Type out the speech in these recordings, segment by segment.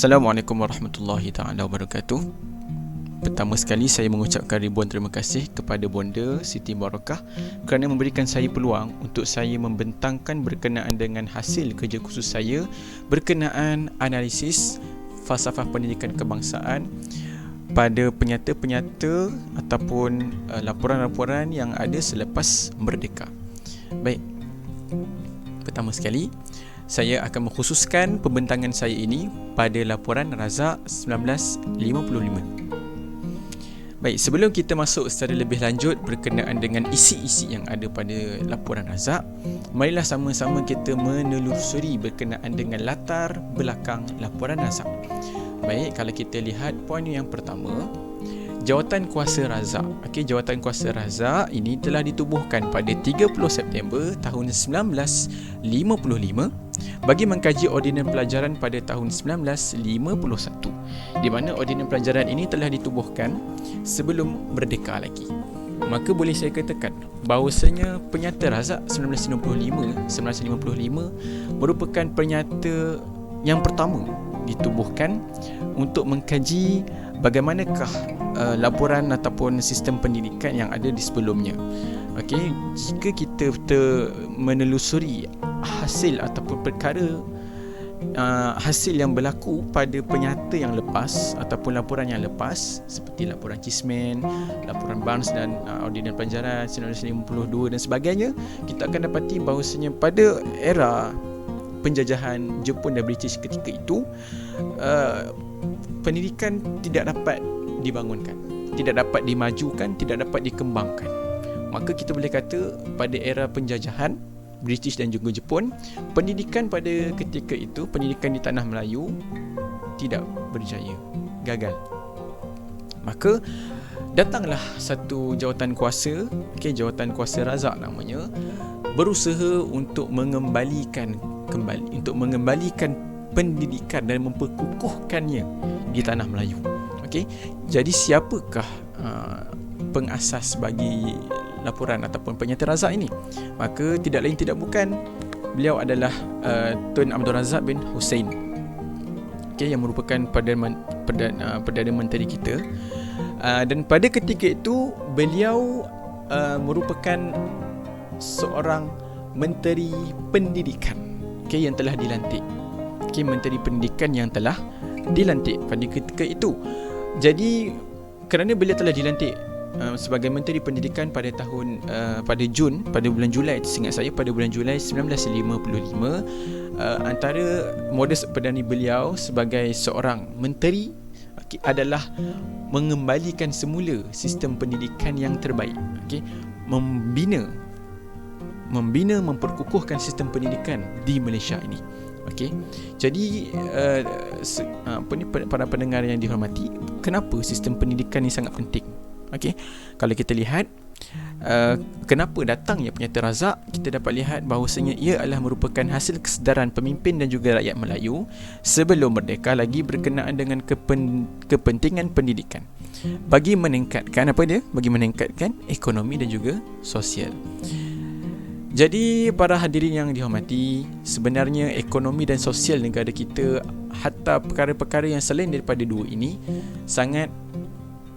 Assalamualaikum warahmatullahi taala wabarakatuh. Pertama sekali saya mengucapkan ribuan terima kasih kepada Bonda Siti Barakah kerana memberikan saya peluang untuk saya membentangkan berkenaan dengan hasil kerja khusus saya berkenaan analisis falsafah pendidikan kebangsaan pada penyata-penyata ataupun laporan-laporan yang ada selepas merdeka. Baik. Pertama sekali, saya akan mengkhususkan pembentangan saya ini pada laporan Razak 1955. Baik, sebelum kita masuk secara lebih lanjut berkenaan dengan isi-isi yang ada pada laporan Razak, marilah sama-sama kita menelusuri berkenaan dengan latar belakang laporan Razak. Baik, kalau kita lihat poin yang pertama, Jawatan Kuasa Razak. Jawatan Kuasa Razak ini telah ditubuhkan pada 30 September tahun 1955 bagi mengkaji ordinan pelajaran pada tahun 1951, di mana ordinan pelajaran ini telah ditubuhkan sebelum merdeka lagi. Maka boleh saya katakan bahawasanya penyata Razak 1955 merupakan penyata yang pertama ditubuhnya untuk mengkaji bagaimanakah laporan ataupun sistem pendidikan yang ada di sebelumnya. Jika kita menelusuri hasil ataupun perkara hasil yang berlaku pada penyata yang lepas ataupun laporan yang lepas, seperti laporan Kismen, laporan Barnes dan ordinan pelajaran 1952 dan sebagainya, kita akan dapati bahawasanya pada era penjajahan Jepun dan British ketika itu, pendidikan tidak dapat dibangunkan, tidak dapat dimajukan, tidak dapat dikembangkan. Maka kita boleh kata pada era penjajahan British dan juga Jepun, pendidikan pada ketika itu, pendidikan di tanah Melayu tidak berjaya, gagal. Maka datanglah satu jawatan kuasa, jawatan kuasa Razak namanya, berusaha untuk mengembalikan pendidikan dan memperkukuhkannya di tanah Melayu. Jadi siapakah pengasas bagi laporan ataupun penyata Razak ini? Maka tidak lain tidak bukan, beliau adalah Tun Abdul Razak bin Hussein, yang merupakan Perdana Menteri kita. Dan pada ketika itu beliau merupakan seorang Menteri Pendidikan yang telah dilantik. Menteri Pendidikan yang telah dilantik pada ketika itu. Jadi kerana beliau telah dilantik sebagai Menteri Pendidikan pada bulan Julai, seingat saya pada bulan Julai 1955, antara modus operandi beliau sebagai seorang menteri adalah mengembalikan semula sistem pendidikan yang terbaik. Membina, memperkukuhkan sistem pendidikan di Malaysia ini. Jadi para pendengar yang dihormati, kenapa sistem pendidikan ini sangat penting? Kalau kita lihat kenapa datangnya penyata Razak, kita dapat lihat bahawasanya ia adalah merupakan hasil kesedaran pemimpin dan juga rakyat Melayu sebelum merdeka lagi berkenaan dengan kepentingan pendidikan bagi meningkatkan ekonomi dan juga sosial. Jadi para hadirin yang dihormati, sebenarnya ekonomi dan sosial negara kita, hatta perkara-perkara yang selain daripada dua ini, sangat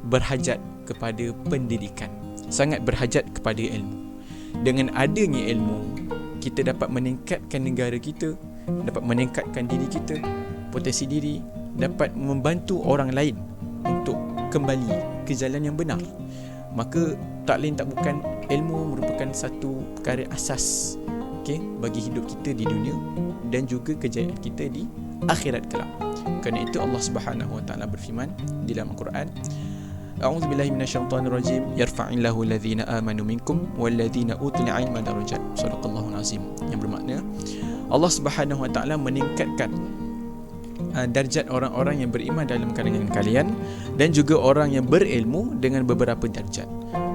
berhajat kepada pendidikan, sangat berhajat kepada ilmu. Dengan adanya ilmu, kita dapat meningkatkan negara kita, dapat meningkatkan diri kita, potensi diri, dapat membantu orang lain untuk kembali ke jalan yang benar. Maka tak lain tak bukan, ilmu merupakan satu perkara asas bagi hidup kita di dunia dan juga kejayaan kita di akhirat kelak. Kerana itu Allah Subhanahu wa taala berfirman di dalam Al-Quran, A'udzubillahi minasyaitonirrajim, yarfa'illahu alladhina amanu minkum walladhina utul 'ilma darajat. Shadaqallahul azim. Yang bermakna Allah Subhanahu wa taala meningkatkan darjat orang-orang yang beriman dalam kalangan kalian dan juga orang yang berilmu dengan beberapa darjat.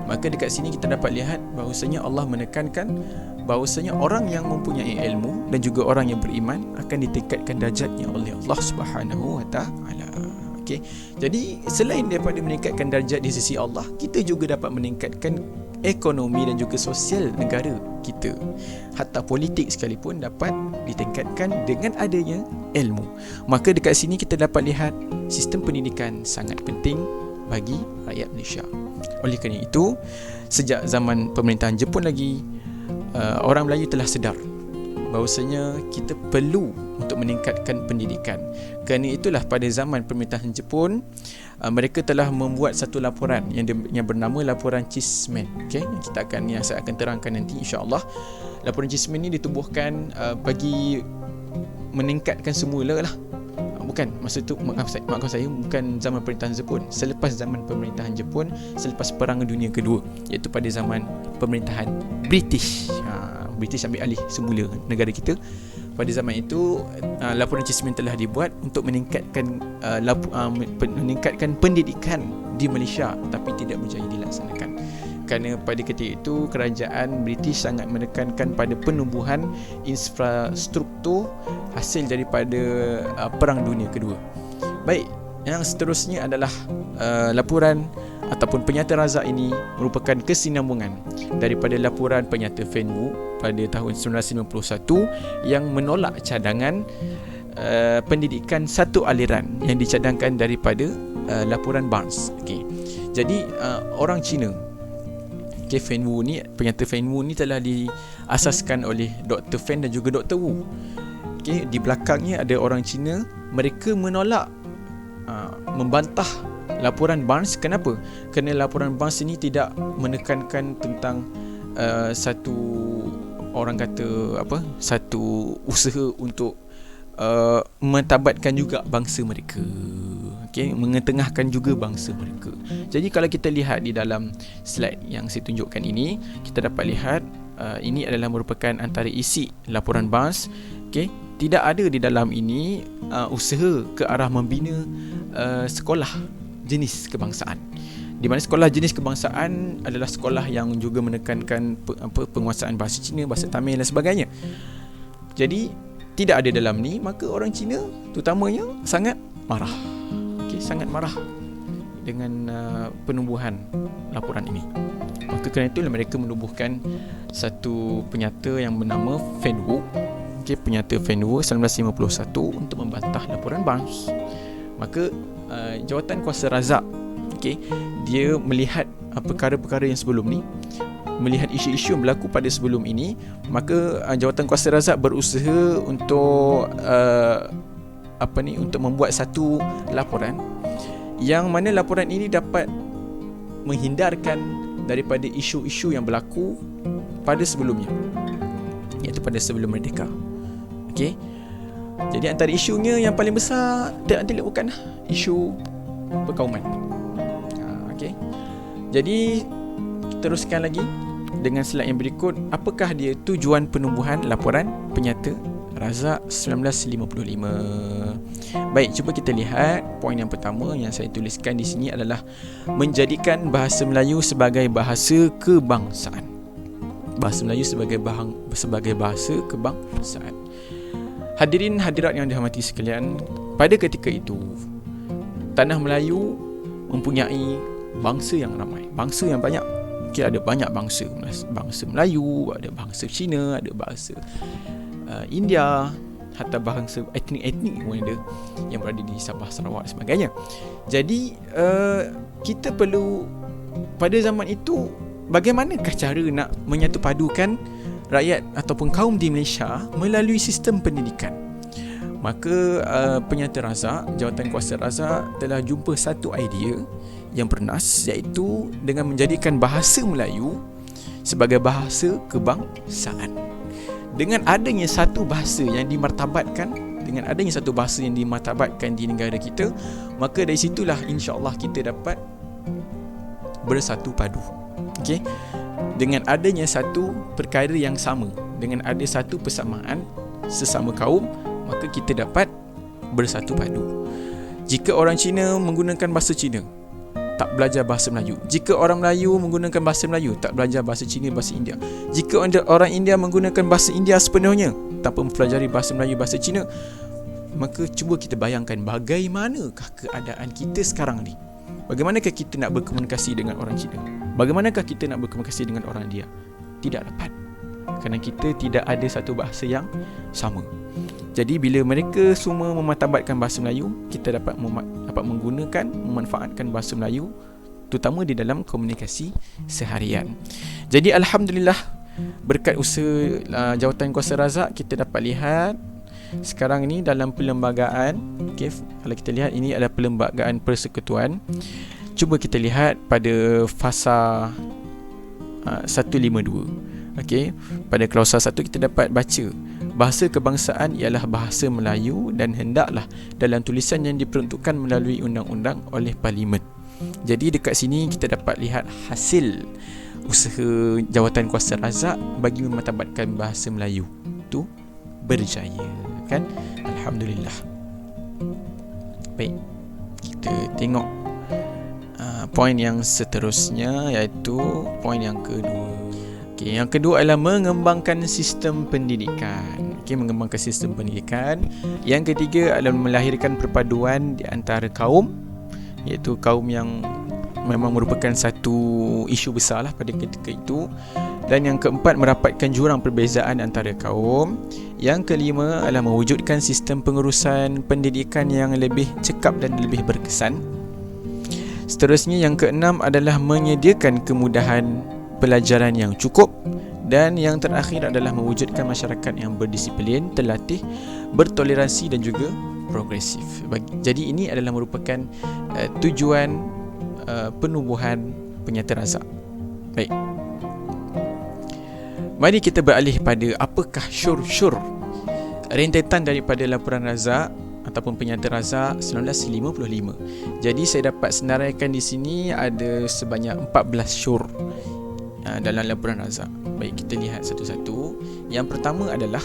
Maka dekat sini kita dapat lihat bahawasanya Allah menekankan bahawasanya orang yang mempunyai ilmu dan juga orang yang beriman akan ditingkatkan darjatnya oleh Allah Subhanahu wa taala. Jadi selain daripada meningkatkan darjat di sisi Allah, kita juga dapat meningkatkan ekonomi dan juga sosial negara kita. Hatta politik sekalipun dapat ditingkatkan dengan adanya ilmu. Maka dekat sini kita dapat lihat sistem pendidikan sangat penting bagi rakyat Malaysia. Oleh kerana itu, sejak zaman pemerintahan Jepun lagi, orang Melayu telah sedar bahawasanya kita perlu untuk meningkatkan pendidikan. Kerana itulah pada zaman pemerintahan Jepun, mereka telah membuat satu laporan yang bernama laporan Cheeseman. Okay? Yang saya akan terangkan nanti, insya-Allah. Laporan Cheeseman ini ditubuhkan bagi meningkatkan semula lah. Bukan, masa tu maaf saya bukan zaman pemerintahan Jepun, selepas zaman pemerintahan Jepun, selepas Perang Dunia Kedua, iaitu pada zaman pemerintahan British. British ambil alih semula negara kita. Pada zaman itu, laporan Cheeseman telah dibuat untuk meningkatkan pendidikan di Malaysia, tapi tidak berjaya dilaksanakan. Kerana pada ketika itu kerajaan British sangat menekankan pada penubuhan infrastruktur hasil daripada Perang Dunia Kedua. Baik, yang seterusnya adalah laporan ataupun penyata razak ini merupakan kesinambungan daripada laporan penyata Fan Wu pada tahun 1991 yang menolak cadangan pendidikan satu aliran yang dicadangkan daripada laporan Barnes. Okay. Jadi orang Cina, Fan Wu ni, penyata Fan Wu ni telah diasaskan oleh Dr. Fan dan juga Dr. Wu. Okay, di belakangnya ada orang Cina. Mereka menolak, membantah laporan Barnes. Kenapa? Kerana laporan Barnes ini tidak menekankan tentang satu, orang kata apa, satu usaha untuk mentabatkan juga bangsa mereka. Okay, mengetengahkan juga bangsa mereka. Jadi kalau kita lihat di dalam slide yang saya tunjukkan ini, kita dapat lihat ini adalah merupakan antara isi laporan Barnes. Okay, tidak ada di dalam ini usaha ke arah membina sekolah jenis kebangsaan, di mana sekolah jenis kebangsaan adalah sekolah yang juga menekankan penguasaan bahasa Cina, bahasa Tamil dan sebagainya. Jadi tidak ada dalam ni, maka orang Cina terutamanya sangat marah. Okay, sangat marah dengan penubuhan laporan ini. Maka kerana itulah mereka menubuhkan satu penyata yang bernama Fan Wu. Okay, penyata Fan Wu 1951 untuk membantah laporan Barnes. Maka jawatan kuasa razak, okay, dia melihat perkara-perkara yang sebelum ni, melihat isu-isu yang berlaku pada sebelum ini, maka jawatan kuasa razak berusaha untuk untuk membuat satu laporan yang mana laporan ini dapat menghindarkan daripada isu-isu yang berlaku pada sebelumnya, iaitu pada sebelum merdeka. Okey. Jadi antara isunya yang paling besar bukanlah isu perkauman. Okey. Jadi teruskan lagi dengan slide yang berikut. Apakah dia tujuan penubuhan laporan penyata razak 1955? Baik, cuba kita lihat poin yang pertama yang saya tuliskan di sini adalah menjadikan bahasa Melayu sebagai bahasa kebangsaan. Bahasa Melayu sebagai bahasa kebangsaan. Hadirin hadirat yang dirahmati sekalian, pada ketika itu tanah Melayu mempunyai bangsa yang ramai, bangsa yang banyak. Okay, ada banyak bangsa. Bangsa Melayu, ada bangsa Cina, ada bangsa India, hatta bangsa etnik-etnik pun ada yang berada di Sabah, Sarawak dan sebagainya. Jadi kita perlu pada zaman itu, bagaimanakah cara nak menyatupadukan rakyat ataupun kaum di Malaysia melalui sistem pendidikan? Maka penyata razak, jawatan kuasa razak telah jumpa satu idea yang bernas, iaitu dengan menjadikan bahasa Melayu sebagai bahasa kebangsaan. Dengan adanya satu bahasa yang dimartabatkan, di negara kita, maka dari situlah insya-Allah kita dapat bersatu padu. Okey. Dengan adanya satu perkara yang sama, dengan ada satu persamaan sesama kaum, maka kita dapat bersatu padu. Jika orang Cina menggunakan bahasa Cina, tak belajar bahasa Melayu. Jika orang Melayu menggunakan bahasa Melayu, tak belajar bahasa Cina, bahasa India. Jika orang India menggunakan bahasa India sepenuhnya tanpa mempelajari bahasa Melayu, bahasa Cina, maka cuba kita bayangkan bagaimanakah keadaan kita sekarang ni. Bagaimanakah kita nak berkomunikasi dengan orang Cina? Bagaimanakah kita nak berkomunikasi dengan orang India? Tidak dapat, kerana kita tidak ada satu bahasa yang sama. Jadi bila mereka semua memartabatkan bahasa Melayu, kita dapat menggunakan, memanfaatkan bahasa Melayu, terutama di dalam komunikasi seharian. Jadi alhamdulillah, berkat usaha Jawatan Kuasa Razak, kita dapat lihat sekarang ni dalam perlembagaan, okay, kalau kita lihat ini adalah perlembagaan persekutuan. Cuba kita lihat pada fasa 152. Okay, pada klausa 1 kita dapat baca bahasa kebangsaan ialah bahasa Melayu dan hendaklah dalam tulisan yang diperuntukkan melalui undang-undang oleh Parlimen. Jadi dekat sini kita dapat lihat hasil usaha Jawatan Kuasa Razak bagi memartabatkan bahasa Melayu tu berjaya, kan? Alhamdulillah. Baik, kita tengok poin yang seterusnya, iaitu poin yang kedua. Okay, yang kedua adalah mengembangkan sistem pendidikan. Okay, mengembangkan sistem pendidikan. Yang ketiga adalah melahirkan perpaduan di antara kaum, iaitu kaum yang memang merupakan satu isu besar lah pada ketika itu. Dan yang keempat, merapatkan jurang perbezaan antara kaum. Yang kelima adalah mewujudkan sistem pengurusan pendidikan yang lebih cekap dan lebih berkesan. Seterusnya, yang keenam adalah menyediakan kemudahan pelajaran yang cukup. Dan yang terakhir adalah mewujudkan masyarakat yang berdisiplin, terlatih, bertoleransi dan juga progresif. Jadi ini adalah merupakan tujuan penubuhan Penyata Razak. Baik, mari kita beralih pada apakah syur-syur rentetan daripada laporan Razak ataupun Penyata Razak 1955. Jadi saya dapat senaraikan di sini ada sebanyak 14 syur dalam laporan Razak. Baik, kita lihat satu-satu. Yang pertama adalah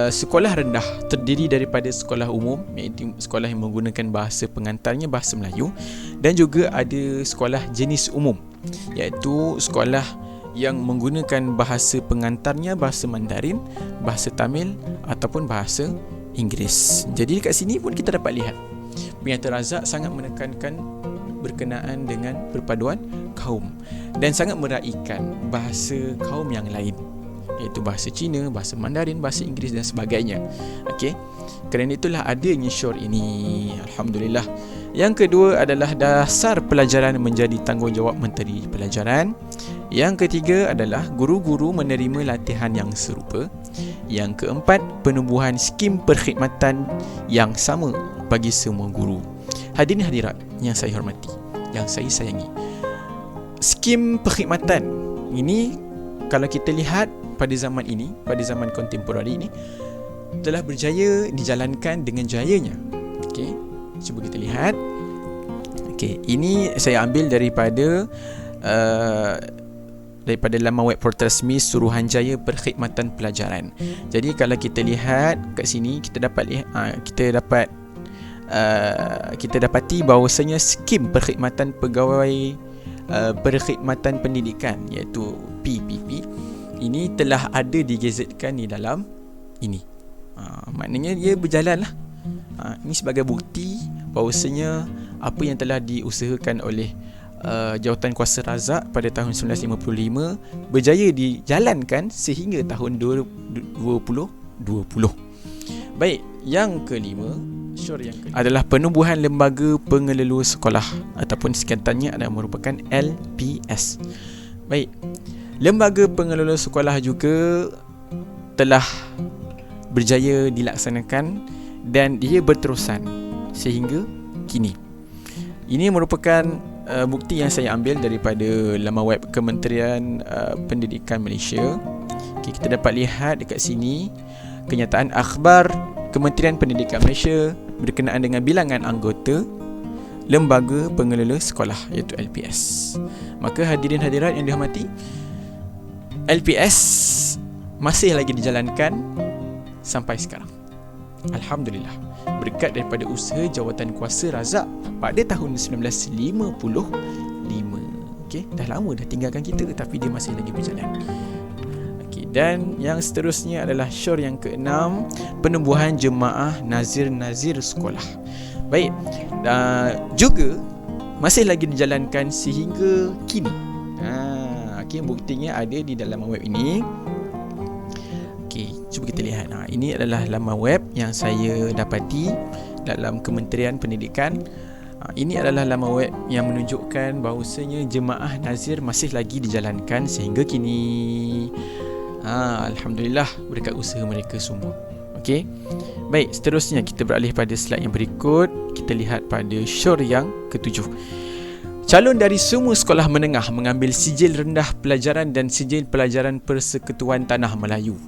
sekolah rendah terdiri daripada sekolah umum, iaitu sekolah yang menggunakan bahasa pengantarnya bahasa Melayu, dan juga ada sekolah jenis umum, iaitu sekolah yang menggunakan bahasa pengantarnya bahasa Mandarin, bahasa Tamil ataupun bahasa Inggeris. Jadi dekat sini pun kita dapat lihat Penyata Razak sangat menekankan berkenaan dengan perpaduan kaum dan sangat meraihkan bahasa kaum yang lain, iaitu bahasa Cina, bahasa Mandarin, bahasa Inggeris dan sebagainya. Okey, kerana itulah adanya syur ini. Alhamdulillah. Yang kedua adalah dasar pelajaran menjadi tanggungjawab Menteri Pelajaran. Yang ketiga adalah guru-guru menerima latihan yang serupa. Yang keempat, penubuhan skim perkhidmatan yang sama bagi semua guru. Hadirin hadirat yang saya hormati, yang saya sayangi, skim perkhidmatan ini kalau kita lihat pada zaman ini, pada zaman kontemporari ini, telah berjaya dijalankan dengan jayanya. Okey, cuba kita lihat. Okey, ini saya ambil daripada laman web portal resmi Suruhanjaya Perkhidmatan Pelajaran. Jadi kalau kita lihat kat sini, kita dapati bahawasanya skim perkhidmatan pegawai perkhidmatan pendidikan, iaitu PPP, ini telah ada digazetkan di dalam ini. Maknanya dia berjalan lah. Ini sebagai bukti bahawasanya apa yang telah diusahakan oleh Jawatan Kuasa Razak pada tahun 1955 berjaya dijalankan sehingga tahun 2020. Baik, yang kelima, adalah penubuhan lembaga pengelola sekolah ataupun singkatannya adalah merupakan LPS. Baik, lembaga pengelola sekolah juga telah berjaya dilaksanakan dan dia berterusan sehingga kini. Ini merupakan bukti yang saya ambil daripada laman web Kementerian Pendidikan Malaysia. Okay, kita dapat lihat dekat sini kenyataan akhbar Kementerian Pendidikan Malaysia berkenaan dengan bilangan anggota lembaga pengelola sekolah, iaitu LPS. Maka hadirin hadirat yang dihormati, LPS masih lagi dijalankan sampai sekarang. Alhamdulillah, berkat daripada usaha Jawatan Kuasa Razak pada tahun 1955. Okey, dah lama dah tinggalkan kita, tapi dia masih lagi berjalan. Okey, dan yang seterusnya adalah syur yang keenam, penubuhan jemaah nazir-nazir sekolah. Baik, juga masih lagi dijalankan sehingga kini. Okey, buktinya ada di dalam web ini. Okey, cuba kita lihat. Ini adalah laman web yang saya dapati dalam Kementerian Pendidikan. Ini adalah laman web yang menunjukkan bahawasanya jemaah nazir masih lagi dijalankan sehingga kini. Alhamdulillah berkat usaha mereka semua. Okey. Baik, seterusnya kita beralih pada slide yang berikut. Kita lihat pada syur yang ketujuh. Calon dari semua sekolah menengah mengambil sijil rendah pelajaran dan sijil pelajaran Persekutuan Tanah Melayu.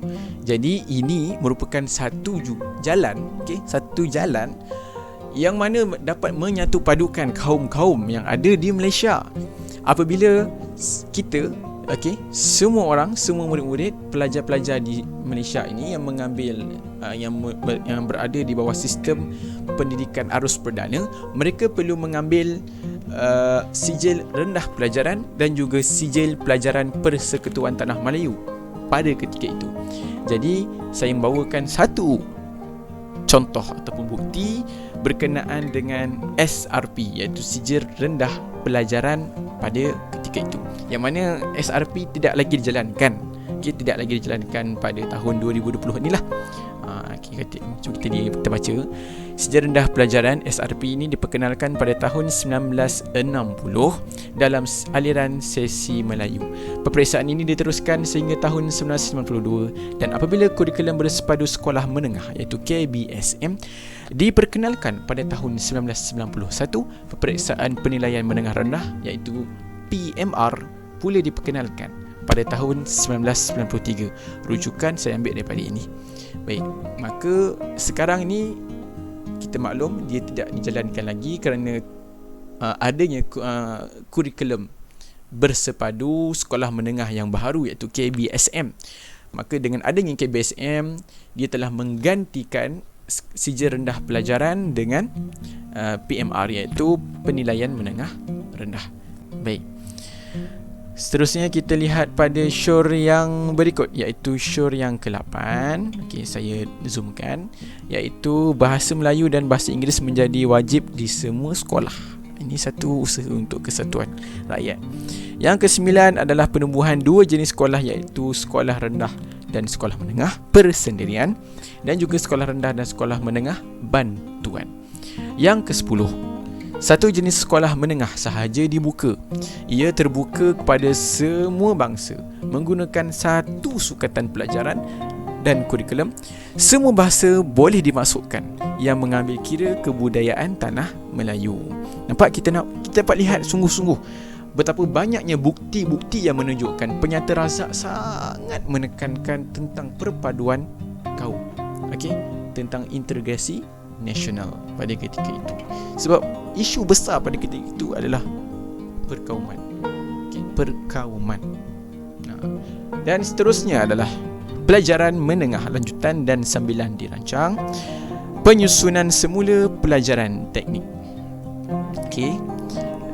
Jadi ini merupakan satu jalan, satu jalan yang mana dapat menyatu padukan kaum-kaum yang ada di Malaysia. Apabila kita, semua orang, semua murid-murid, pelajar-pelajar di Malaysia ini yang mengambil yang berada di bawah sistem pendidikan arus perdana, mereka perlu mengambil sijil rendah pelajaran dan juga sijil pelajaran Persekutuan Tanah Melayu pada ketika itu. Jadi saya membawakan satu contoh ataupun bukti berkenaan dengan SRP, iaitu sijil rendah pelajaran pada ketika itu, yang mana SRP tidak lagi dijalankan. Tidak lagi dijalankan pada tahun 2020 inilah. Cuba kita baca. Sijil rendah pelajaran SRP ini diperkenalkan pada tahun 1960 dalam aliran sesi Melayu. Peperiksaan ini diteruskan sehingga tahun 1992 dan apabila kurikulum bersepadu sekolah menengah iaitu KBSM diperkenalkan pada tahun 1991, peperiksaan penilaian menengah rendah iaitu PMR pula diperkenalkan pada tahun 1993. Rujukan saya ambil daripada ini. Baik, maka sekarang ini kita maklum dia tidak dijalankan lagi kerana adanya kurikulum bersepadu sekolah menengah yang baru iaitu KBSM. Maka dengan adanya KBSM, dia telah menggantikan sijil rendah pelajaran dengan PMR iaitu penilaian menengah rendah. Baik. Seterusnya kita lihat pada syur yang berikut iaitu syur yang ke-8. Saya zoomkan, iaitu bahasa Melayu dan bahasa Inggeris menjadi wajib di semua sekolah. Ini satu usaha untuk kesatuan rakyat. Yang ke-9 adalah penubuhan dua jenis sekolah iaitu sekolah rendah dan sekolah menengah persendirian dan juga sekolah rendah dan sekolah menengah bantuan. Yang ke-10, satu jenis sekolah menengah sahaja dibuka. Ia terbuka kepada semua bangsa menggunakan satu sukatan pelajaran dan kurikulum. Semua bahasa boleh dimasukkan yang mengambil kira kebudayaan tanah Melayu. Nampak, kita dapat lihat sungguh-sungguh betapa banyaknya bukti-bukti yang menunjukkan Penyata Razak sangat menekankan tentang perpaduan kaum. Tentang integrasi nasional pada ketika itu. Sebab isu besar pada ketika itu adalah perkauman. Perkauman. Dan seterusnya adalah pelajaran menengah lanjutan dan sambilan dirancang, penyusunan semula pelajaran teknik.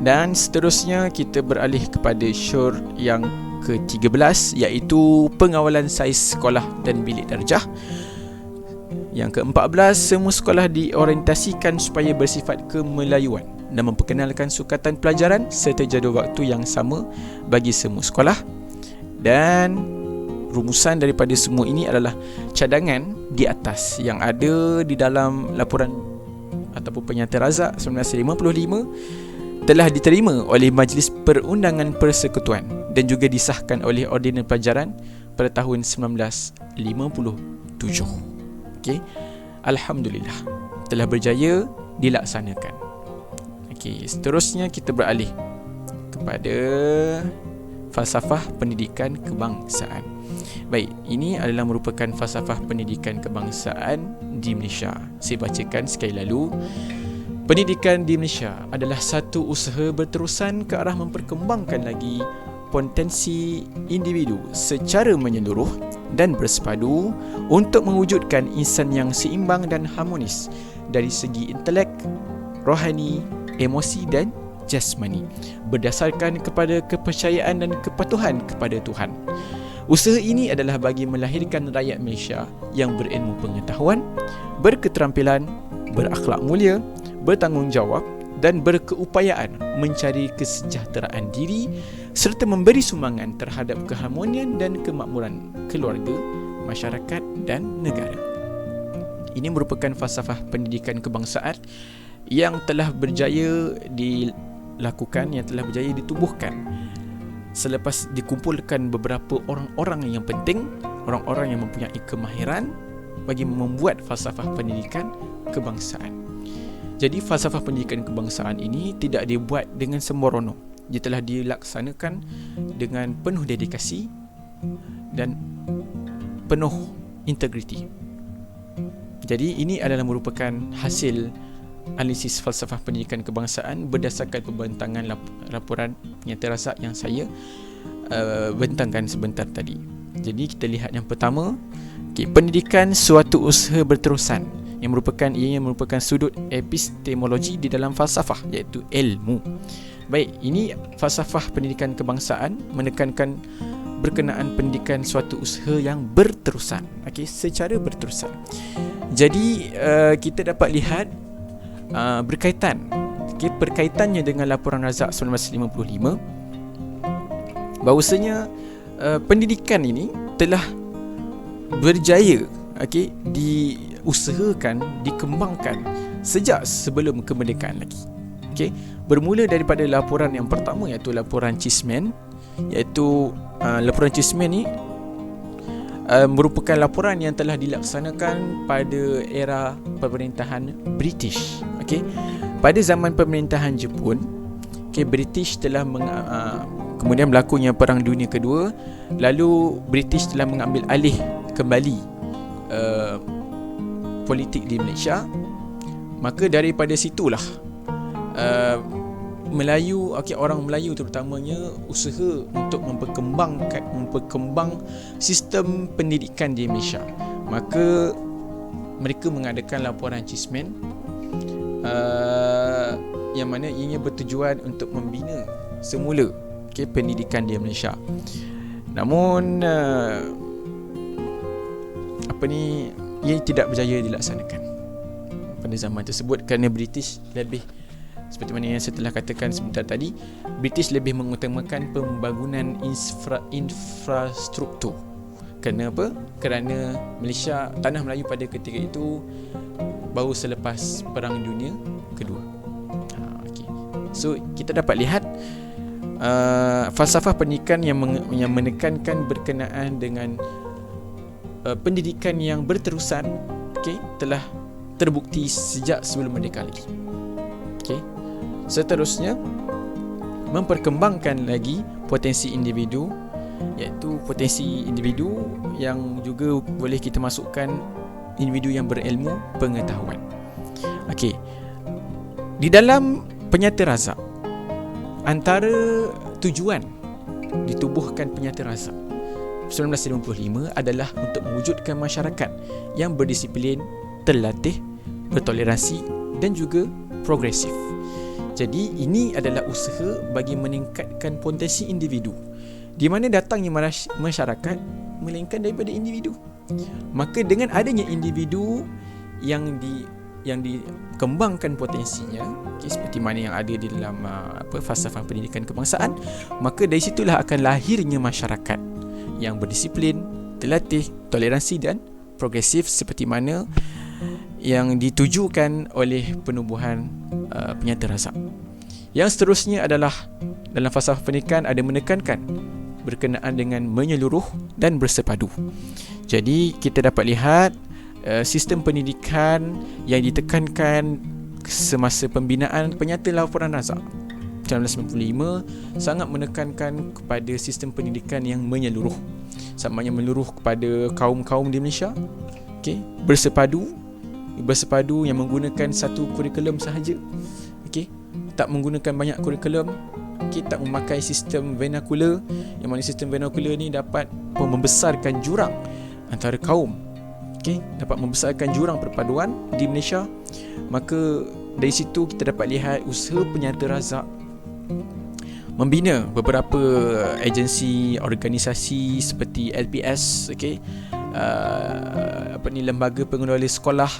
Dan seterusnya kita beralih kepada syur yang ke-13 iaitu pengawalan saiz sekolah dan bilik darjah. Yang ke-14, semua sekolah diorientasikan supaya bersifat kemelayuan dan memperkenalkan sukatan pelajaran serta jadual waktu yang sama bagi semua sekolah. Dan rumusan daripada semua ini adalah cadangan di atas yang ada di dalam laporan ataupun Penyata Razak 1955 telah diterima oleh Majlis Perundangan Persekutuan dan juga disahkan oleh Ordinan Pelajaran pada tahun 1957. Alhamdulillah telah berjaya dilaksanakan. Seterusnya kita beralih kepada falsafah pendidikan kebangsaan. Baik, ini adalah merupakan falsafah pendidikan kebangsaan di Malaysia. Saya bacakan sekali lalu. Pendidikan di Malaysia adalah satu usaha berterusan ke arah memperkembangkan lagi potensi individu secara menyeluruh dan bersepadu untuk mewujudkan insan yang seimbang dan harmonis dari segi intelek, rohani, emosi dan jasmani berdasarkan kepada kepercayaan dan kepatuhan kepada Tuhan. Usaha ini adalah bagi melahirkan rakyat Malaysia yang berilmu pengetahuan, berketerampilan, berakhlak mulia, bertanggungjawab dan berkeupayaan mencari kesejahteraan diri serta memberi sumbangan terhadap keharmonian dan kemakmuran keluarga, masyarakat dan negara. Ini merupakan falsafah pendidikan kebangsaan yang telah berjaya dilakukan, yang telah berjaya ditubuhkan selepas dikumpulkan beberapa orang-orang yang penting, orang-orang yang mempunyai kemahiran bagi membuat falsafah pendidikan kebangsaan. Jadi falsafah pendidikan kebangsaan ini tidak dibuat dengan sembrono. Dia telah dilaksanakan dengan penuh dedikasi dan penuh integriti. Jadi ini adalah merupakan hasil analisis falsafah pendidikan kebangsaan berdasarkan pembentangan laporan penyerta yang saya bentangkan sebentar tadi. Jadi kita lihat yang pertama, pendidikan suatu usaha berterusan yang merupakan sudut epistemologi di dalam falsafah, iaitu ilmu. Baik, ini falsafah pendidikan kebangsaan menekankan berkenaan pendidikan suatu usaha yang berterusan, secara berterusan. Jadi kita dapat lihat berkaitannya dengan laporan Razak 1955, bahawasanya pendidikan ini telah berjaya diusahakan, dikembangkan sejak sebelum kemerdekaan lagi. Bermula daripada laporan yang pertama, iaitu laporan Cheesman. Laporan Cheesman ni merupakan laporan yang telah dilaksanakan pada era pemerintahan British. Pada zaman pemerintahan Jepun, British telah kemudian berlakunya Perang Dunia Kedua, lalu British telah mengambil alih kembali politik di Malaysia. Maka daripada situlah orang Melayu terutamanya usaha untuk memperkembang sistem pendidikan di Malaysia. Maka mereka mengadakan laporan Cheesman, yang mana ianya bertujuan untuk membina semula pendidikan di Malaysia. Namun ia tidak berjaya dilaksanakan pada zaman tersebut kerana British lebih, seperti mana yang saya telah katakan sebentar tadi, British lebih mengutamakan pembangunan infrastruktur. Kenapa? Kerana Malaysia, tanah Melayu pada ketika itu baru selepas Perang Dunia Kedua. So kita dapat lihat falsafah pendidikan yang menekankan berkenaan dengan pendidikan yang berterusan telah terbukti sejak sebelum merdeka lagi. Seterusnya, memperkembangkan lagi potensi individu, iaitu potensi individu yang juga boleh kita masukkan individu yang berilmu pengetahuan. Di dalam Penyata Razak, antara tujuan ditubuhkan Penyata Razak 1955 adalah untuk mewujudkan masyarakat yang berdisiplin, terlatih, bertoleransi dan juga progresif. Jadi ini adalah usaha bagi meningkatkan potensi individu, di mana datangnya masyarakat melainkan daripada individu. Maka dengan adanya individu yang dikembangkan potensinya, seperti mana yang ada di dalam falsafah pendidikan kebangsaan, maka dari situlah akan lahirnya masyarakat yang berdisiplin, terlatih, toleransi dan progresif, seperti mana yang ditujukan oleh penubuhan Penyata Razak. Yang seterusnya adalah dalam falsafah pendidikan ada menekankan berkenaan dengan menyeluruh dan bersepadu. Jadi kita dapat lihat sistem pendidikan yang ditekankan semasa pembinaan Penyata Laporan Razak 1995 sangat menekankan kepada sistem pendidikan yang menyeluruh, sama yang menyeluruh kepada kaum-kaum di Malaysia, bersepadu yang menggunakan satu kurikulum sahaja, tak menggunakan banyak kurikulum, tak memakai sistem vernacular, yang mana sistem vernacular ni dapat membesarkan jurang antara kaum, dapat membesarkan jurang perpaduan di Malaysia. Maka dari situ kita dapat lihat usaha Penyata Razak membina beberapa agensi, organisasi seperti LPS, lembaga pengelola sekolah,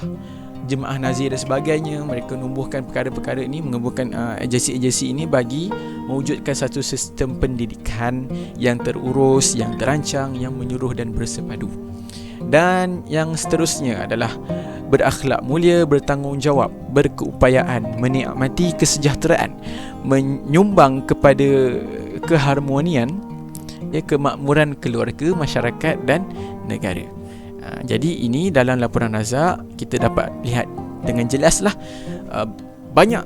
Jemaah Nazir dan sebagainya. Mereka numbuhkan perkara-perkara ini, menumbuhkan agensi-agensi ini bagi mewujudkan satu sistem pendidikan yang terurus, yang terancang, yang menyeluruh dan bersepadu. Dan yang seterusnya adalah berakhlak mulia, bertanggungjawab, berkeupayaan, menikmati kesejahteraan, menyumbang kepada keharmonian, kemakmuran keluarga, masyarakat dan negara. Jadi ini dalam laporan razak kita dapat lihat dengan jelaslah banyak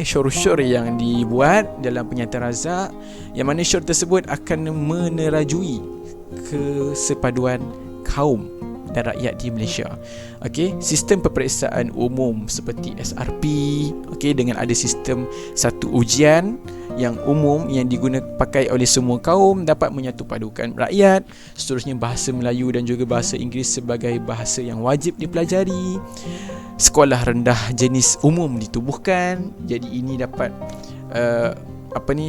syur-syur yang dibuat dalam penyataan razak, yang mana syur tersebut akan menerajui kesepaduan kaum dan rakyat di Malaysia. Sistem peperiksaan umum seperti SRP, dengan ada sistem satu ujian yang umum yang pakai oleh semua kaum, dapat menyatupadukan rakyat. Seterusnya bahasa Melayu dan juga bahasa Inggeris sebagai bahasa yang wajib dipelajari. Sekolah rendah jenis umum ditubuhkan. Jadi ini dapat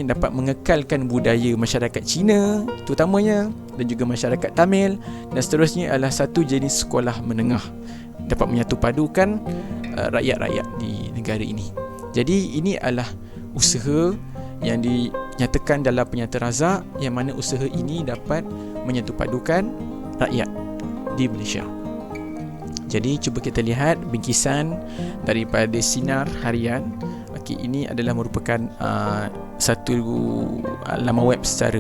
dapat mengekalkan budaya masyarakat Cina terutamanya, dan juga masyarakat Tamil. Dan seterusnya adalah satu jenis sekolah menengah, dapat menyatupadukan rakyat-rakyat di negara ini. Jadi ini adalah usaha yang dinyatakan dalam penyataan razak, yang mana usaha ini dapat menyatupadukan rakyat di Malaysia. Jadi cuba kita lihat bingkisan daripada sinar harian. Ini adalah merupakan satu laman web secara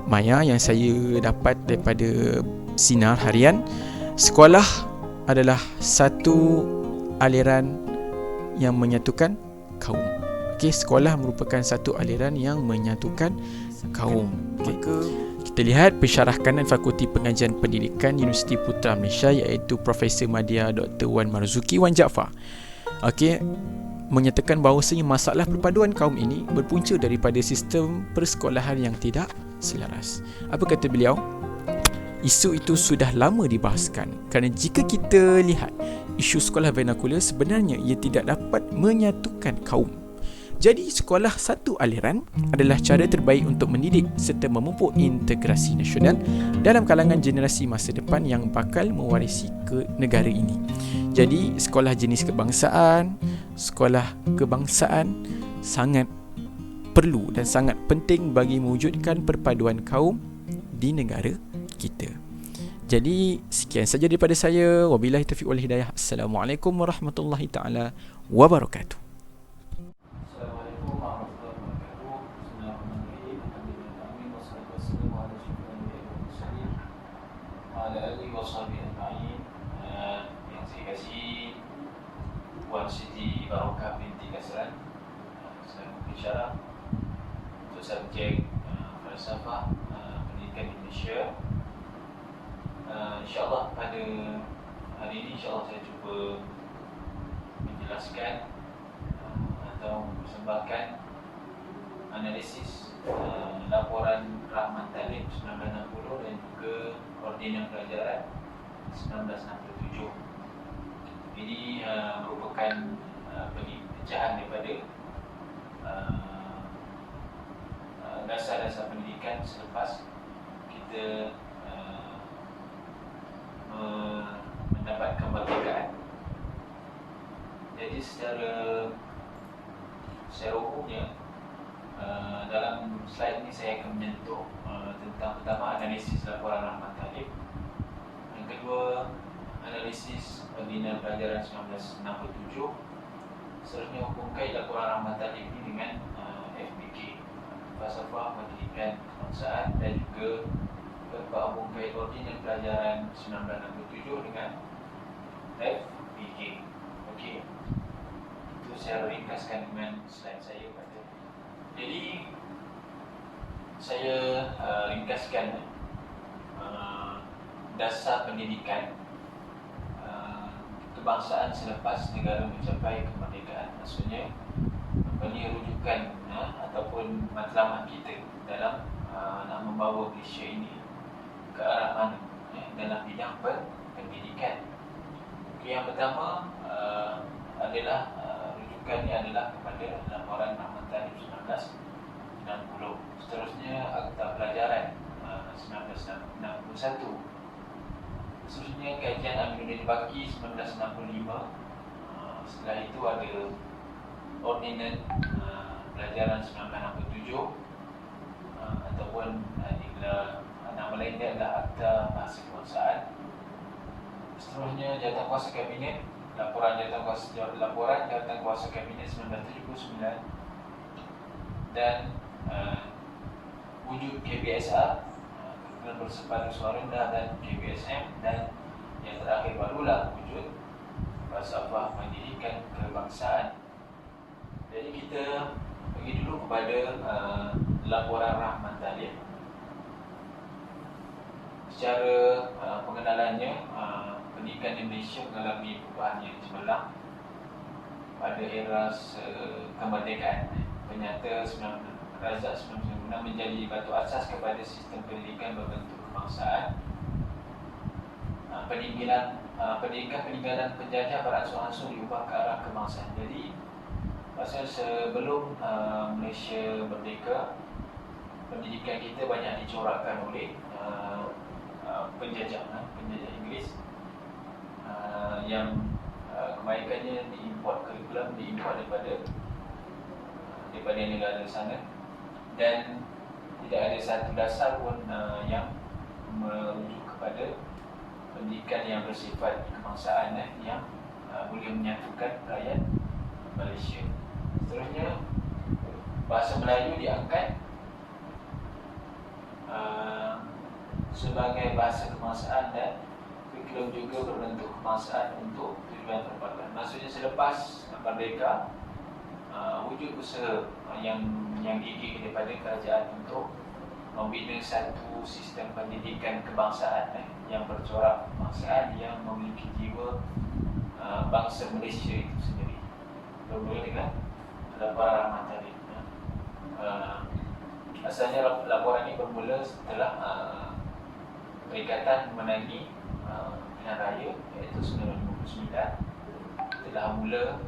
maya yang saya dapat daripada sinar harian. Sekolah adalah satu aliran yang menyatukan kaum. Sekolah merupakan satu aliran yang menyatukan kaum. Kita lihat pensyarah kanan Fakulti Pengajian Pendidikan Universiti Putra Malaysia, iaitu Profesor Madya Dr. Wan Marzuki Wan Jaafar, menyatakan bahawasanya masalah perpaduan kaum ini berpunca daripada sistem persekolahan yang tidak selaras. Apa kata beliau? Isu itu sudah lama dibahaskan, kerana jika kita lihat isu sekolah vernakular, sebenarnya ia tidak dapat menyatukan kaum. Jadi sekolah satu aliran adalah cara terbaik untuk mendidik serta memupuk integrasi nasional dalam kalangan generasi masa depan yang bakal mewarisi ke negara ini. Jadi sekolah jenis kebangsaan sangat perlu dan sangat penting bagi mewujudkan perpaduan kaum di negara kita. Jadi sekian saja daripada saya. Wabillahi taufiq wal hidayah. Assalamualaikum warahmatullahi taala wabarakatuh. Yang saya kasih Puan Siti Barokah binti Kasran selaku pensyarah untuk subjek falsafah pendidikan Indonesia. InsyaAllah pada hari ini insyaAllah saya cuba menjelaskan atau mempersembahkan analisis laporan Rahman Talim 1960 dan juga Ordinan Pelajaran 1967. Ini merupakan pecahan daripada dasar-dasar pendidikan selepas kita mendapat kemerdekaan. Jadi secara umumnya dalam slide ini saya akan menyentuh tentang pertama analisis laporan Rahman Talim, yang kedua analisis Ordinan Pelajaran 1967, seterusnya hubung kait laporan Rahman Talim ini dengan FPK, Falsafah Pendidikan Kebangsaan, dan juga keempat hubung kait Ordinan Pelajaran 1967 dengan FPK. Okey, itu saya ringkaskan dengan slide saya pada. Jadi saya ringkaskan dasar pendidikan kebangsaan selepas negara mencapai kemerdekaan. Maksudnya ini rujukan ataupun matlamat kita dalam nak membawa Malaysia ini ke arah mana dalam bidang pendidikan. Okay, yang pertama adalah rujukannya adalah kepada laporan Rahman Talim 1960. Seterusnya Akta Pelajaran 1961. Seterusnya kajian Aminuddin Baki 1965 Setelah itu ada Ordinance Pelajaran 1967 ataupun nama lain dia adalah Akta Bahasa Kebangsaan. Seterusnya Jawatankuasa Kabinet, Laporan Jawatankuasa Kabinet 1979 dan wujud KBSR, Ketua Bersepadu Suara Rendah, dan KBSM, dan yang terakhir barulah wujud Falsafah Pendidikan Kebangsaan. Jadi kita pergi dulu kepada laporan Rahman Talib. Secara pengenalannya, pendidikan di Malaysia mengalami perubahan yang cemerlang pada era kemerdekaan. Ternyata Razak 1996 menjadi batu asas kepada sistem pendidikan berbentuk kebangsaan. Pendidikan penjajah beransur-ansur diubah ke arah kebangsaan. Jadi pasal sebelum Malaysia merdeka, pendidikan kita banyak dicorakkan oleh penjajah Inggeris yang kebanyakannya kurikulum diimport daripada negara sana, dan tidak ada satu dasar pun yang merujuk kepada pendidikan yang bersifat kebangsaan yang boleh menyatukan rakyat Malaysia. Seterusnya, bahasa Melayu diangkat sebagai bahasa kebangsaan dan kurikulum juga berbentuk kebangsaan untuk tujuan perpaduan. Maksudnya selepas merdeka, wujud usaha yang gigih daripada kerajaan untuk membina satu sistem pendidikan kebangsaan yang bercorak kebangsaan, yang memiliki jiwa bangsa Malaysia itu sendiri. Bermula dengan laporan Rahman Talib. Asalnya laporan ini bermula setelah Perikatan Memenangi Pilihan Raya iaitu 1959 telah mula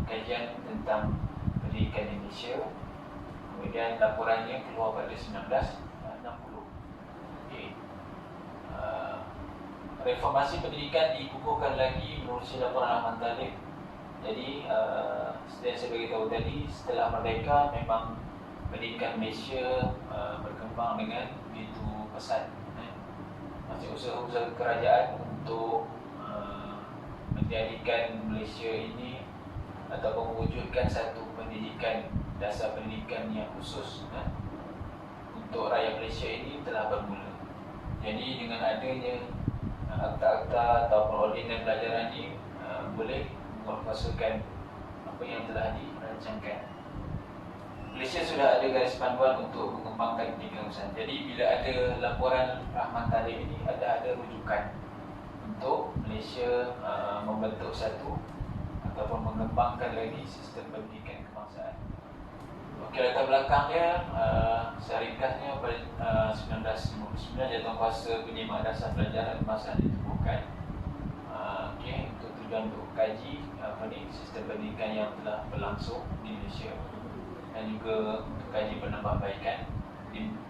kajian tentang pendidikan Indonesia. Kemudian laporannya keluar pada 1960. Okay. Reformasi pendidikan dikukuhkan lagi menerusi laporan Rahman Talib. Jadi seperti yang saya beritahu tadi, setelah merdeka memang pendidikan Malaysia berkembang dengan begitu pesat. Masih usaha-usaha kerajaan untuk menjadikan Malaysia ini ataupun mewujudkan satu pendidikan, dasar pendidikan yang khusus untuk rakyat Malaysia ini telah bermula. Jadi dengan adanya akta-akta ataupun ordinans pelajaran ini boleh menguatkuasakan apa yang telah dirancangkan. Malaysia sudah ada garis panduan untuk mengembangkan pendidikan usaha. Jadi bila ada laporan Rahman Talib ini, ada rujukan untuk Malaysia membentuk satu ataupun mengembangkan lagi sistem pendidikan kebangsaan. Okey, latar belakangnya secara ringkasnya pada 1959 Jawatankuasa Penyimak Dasar Pelajaran Kebangsaan ditubuhkan. Okey, untuk tujuan untuk kaji sistem pendidikan yang telah berlangsung di Malaysia dan juga untuk kaji penambahbaikan.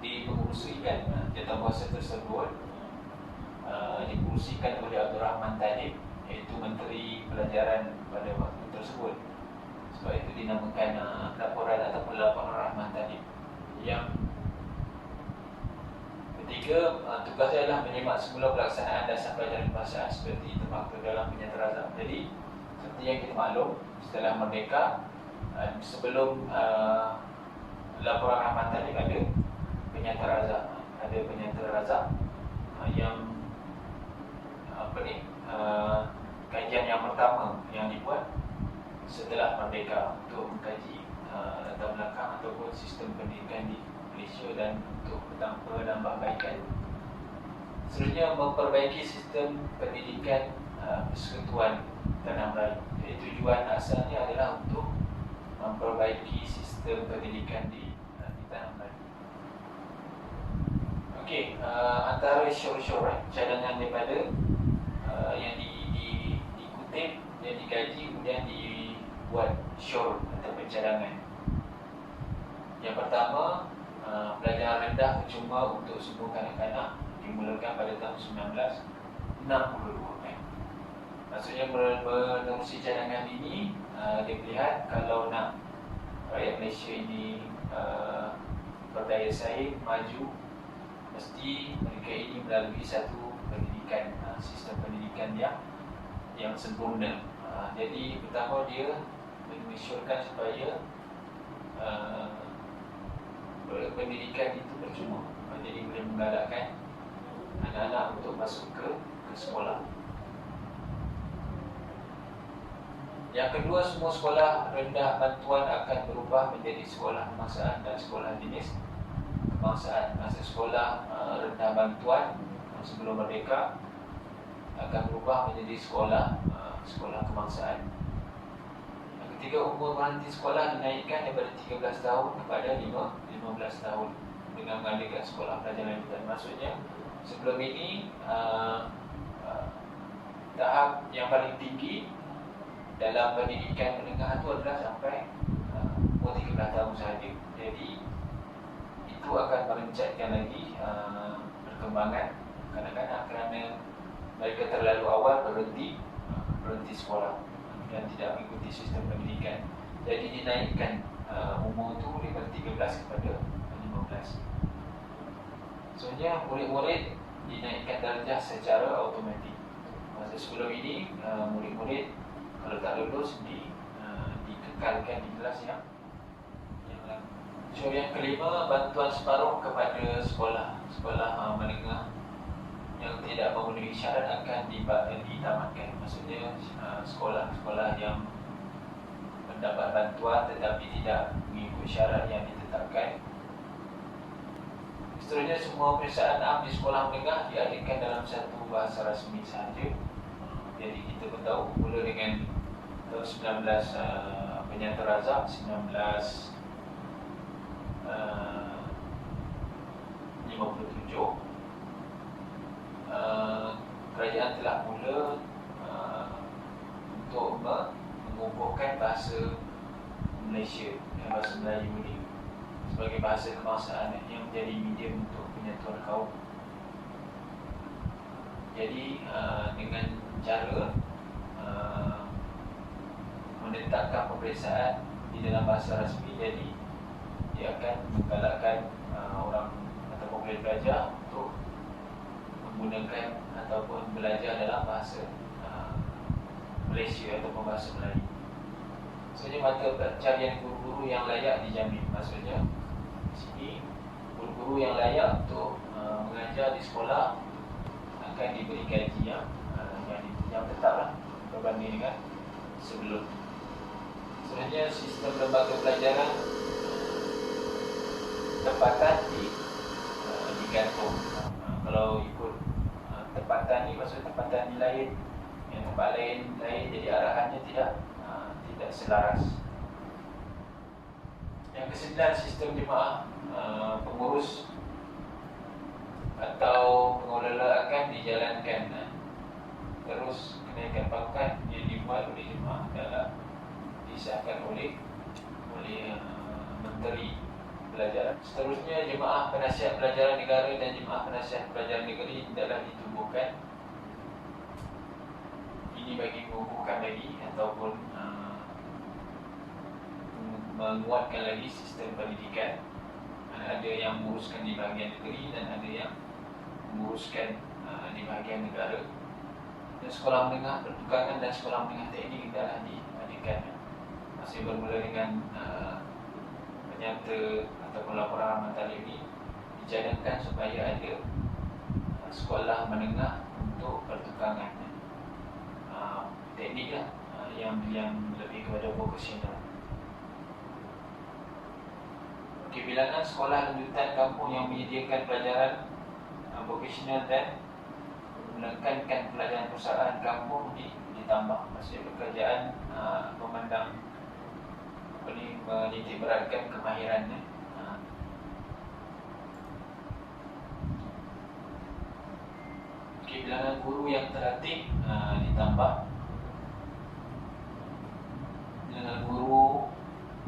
Dipengerusikan Jawatankuasa tersebut dipengerusikan oleh Abdul Rahman Talib, iaitu Menteri Pelajaran pada waktu tersebut. Sebab itu dinamakan laporan ataupun laporan Rahman Talib. Yang ketiga, tugasnya adalah menyimak semula pelaksanaan dasar pelajaran kebangsaan seperti termaktub dalam Penyata Razak. Jadi seperti yang kita maklum, setelah merdeka, sebelum laporan Rahman Talib ada Penyata Razak. Ada Penyata Razak yang kajian yang pertama yang dibuat setelah merdeka untuk mengkaji latar belakang ataupun sistem pendidikan di Malaysia dan untuk penambahbaikan. Seterusnya, memperbaiki sistem pendidikan persekutuan Tanah Melayu. Jadi tujuan asalnya adalah untuk memperbaiki sistem pendidikan di Tanah Melayu. Okey, antara syur-syur cadangan daripada yang dikutip dan dikaji, kemudian dibuat syur atau pencadangan. Yang pertama, pelajaran rendah percuma untuk semua kanak-kanak dimulakan pada tahun 1962. Maksudnya menerusi cadangan ini, dia melihat kalau nak rakyat Malaysia ini berdaya saing, maju, mesti mereka ini melalui satu pendidikan, sistem pendidikan yang sempurna. Jadi pertama dia mengesyorkan supaya pendidikan itu percuma. Jadi boleh menggalakkan anak-anak untuk masuk ke sekolah. Yang kedua, semua sekolah rendah bantuan akan berubah menjadi sekolah kebangsaan dan sekolah jenis kebangsaan. Masa sekolah rendah bantuan sebelum merdeka akan berubah menjadi sekolah kebangsaan. Yang ketiga, umur berhenti sekolah dinaikkan daripada 13 tahun kepada 15 tahun dengan mengadakan sekolah pelajar lanjutan. Maksudnya sebelum ini tahap yang paling tinggi dalam pendidikan menengah itu adalah sampai umur 13 tahun sahaja. Jadi itu akan merencatkan lagi perkembangan kanak-kanak kerana mereka terlalu awal berhenti sekolah dan tidak mengikuti sistem pendidikan. Jadi dinaikkan umur itu daripada 13 kepada 15. Sebenarnya murid-murid dinaikkan darjah secara automatik. Masa sebelum ini murid-murid kalau tak lulus dikekalkan di kelas yang lain. So yang kelima, bantuan separuh kepada sekolah menengah yang tidak memenuhi syarat akan ditamatkan. Maksudnya sekolah-sekolah yang mendapat bantuan tetapi tidak mengikut syarat yang ditetapkan. Seterusnya, semua peperiksaan am di sekolah menengah diadakan dalam satu bahasa rasmi sahaja. Jadi kita pun tahu mula dengan tahun 19 Razak 1957, kerajaan telah mula untuk mengukuhkan bahasa Malaysia dan bahasa Melayu ini sebagai bahasa kebangsaan yang menjadi medium untuk penyatuan kaum. Jadi dengan cara menetapkan peperiksaan di dalam bahasa rasmi, jadi dia akan menggalakkan orang ataupun pelajar untuk menggunakan ataupun belajar dalam bahasa Malaysia ataupun bahasa Melayu. Maksudnya mata pencarian guru-guru yang layak dijamin. Maksudnya di sini guru-guru yang layak untuk mengajar di sekolah akan diberi gaji yang tetaplah berbanding dengan sebelum. Sebenarnya sistem lembaga pelajaran tempatan digantung. Kalau ikut tempatan ni, maksud tempatan ni lain, yang tempat lain, jadi arahannya tidak selaras. Yang kesembilan, sistem jemaah pengurus atau pengelola akan dijalankan. Terus kenaikan pangkat dia dibuat oleh jemaah dalam disahkan oleh Menteri Pelajaran. Seterusnya, jemaah penasihat pelajaran negara dan jemaah penasihat pelajaran negeri tidaklah ditubuhkan. Ini bagi mengukuhkan lagi ataupun menguatkan lagi sistem pendidikan. Ada yang menguruskan di bahagian negeri dan ada yang menguruskan di bahagian negara. Dan sekolah menengah pertukangan dan sekolah menengah teknik tidaklah diadakan. Masih bermula dengan penyata ataupun laporan amal talim ini dijadikan supaya ada sekolah menengah untuk pertukangan teknik lah, yang lebih kepada vocational. Okey, bilangan sekolah lanjutan kampung yang menyediakan pelajaran vocational dan menekankan pelajaran perusahaan kampung ditambah. Maksudnya pekerjaan memandang menitik beratkan kemahirannya. Okey, bilangan guru yang terlatih ditambah. Bilangan guru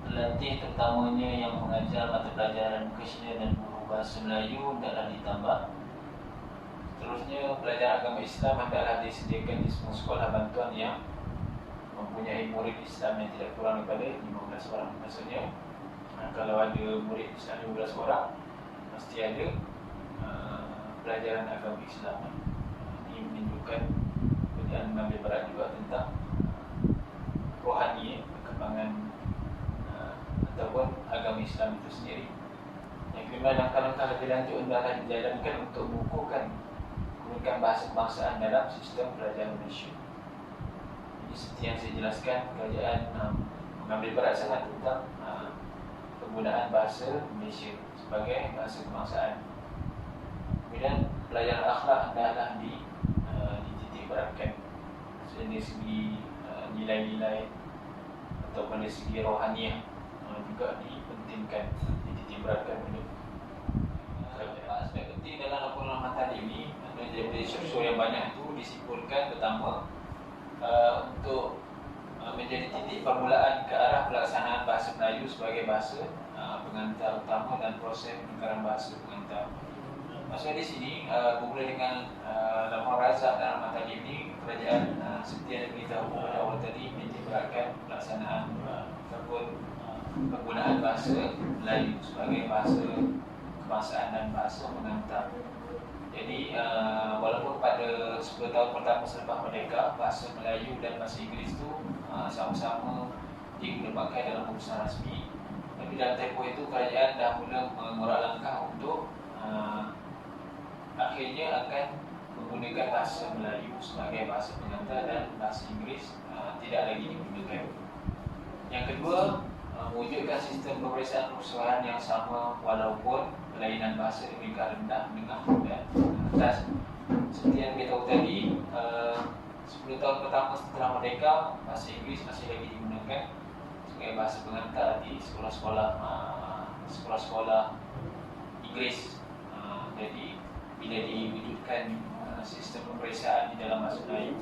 terlatih terutamanya yang mengajar mata pelajaran vocational dan guru bahasa Melayu hendaklah ditambah. Seterusnya, pelajaran agama Islam adalah disediakan di semua sekolah bantuan yang mempunyai murid Islam yang tidak kurang daripada 15 orang. Maksudnya kalau ada murid Islam 15 orang, mesti ada pelajaran agama Islam. Ini menunjukkan dan mengambil berat juga tentang rohani, perkembangan ataupun agama Islam itu sendiri. Yang kedua, langkah-langkah lebih lanjut adalah dijalankan untuk mengukuhkan keunikan bahasa kebangsaan dalam sistem pelajaran Malaysia. Jadi seperti yang saya jelaskan, kerajaan mengambil berat sangat tentang penggunaan bahasa Malaysia sebagai bahasa kebangsaan. Kemudian pelajaran akhlak adalah dititik beratkan dari segi nilai-nilai ataupun dari segi rohaniah juga dipentingkan, dititik beratkan oleh aspek penting dalam laporan tadi ini. Dari isu yang banyak itu disimpulkan pertama, untuk menjadi titik permulaan ke arah pelaksanaan bahasa Melayu sebagai bahasa pengantar utama dan proses peningkatan bahasa pengantar. Maksudnya di sini bermula dengan laporan razak dalam mata ini, kerajaan seperti yang diberitahu pada awal tadi menitikberatkan pelaksanaan ataupun penggunaan bahasa Melayu sebagai bahasa kebangsaan dan bahasa pengantar. Jadi walaupun pada 10 tahun pertama selepas merdeka, bahasa Melayu dan bahasa Inggeris itu sama-sama digunakan dalam urusan rasmi, tapi dalam tempoh itu kerajaan dah mula mengorak langkah untuk akhirnya akan menggunakan bahasa Melayu sebagai bahasa pengantar dan bahasa Inggeris tidak lagi digunakan. Yang kedua, mewujudkan sistem peperiksaan perusahaan yang sama walaupun kelainan bahasa di peringkat rendah, menengah dan atas. Seperti yang kita tahu tadi, 10 tahun pertama setelah merdeka, bahasa Inggeris masih lagi digunakan sebagai bahasa pengantar di sekolah-sekolah Inggeris. Jadi bila diwujudkan sistem peperiksaan di dalam bahasa Melayu,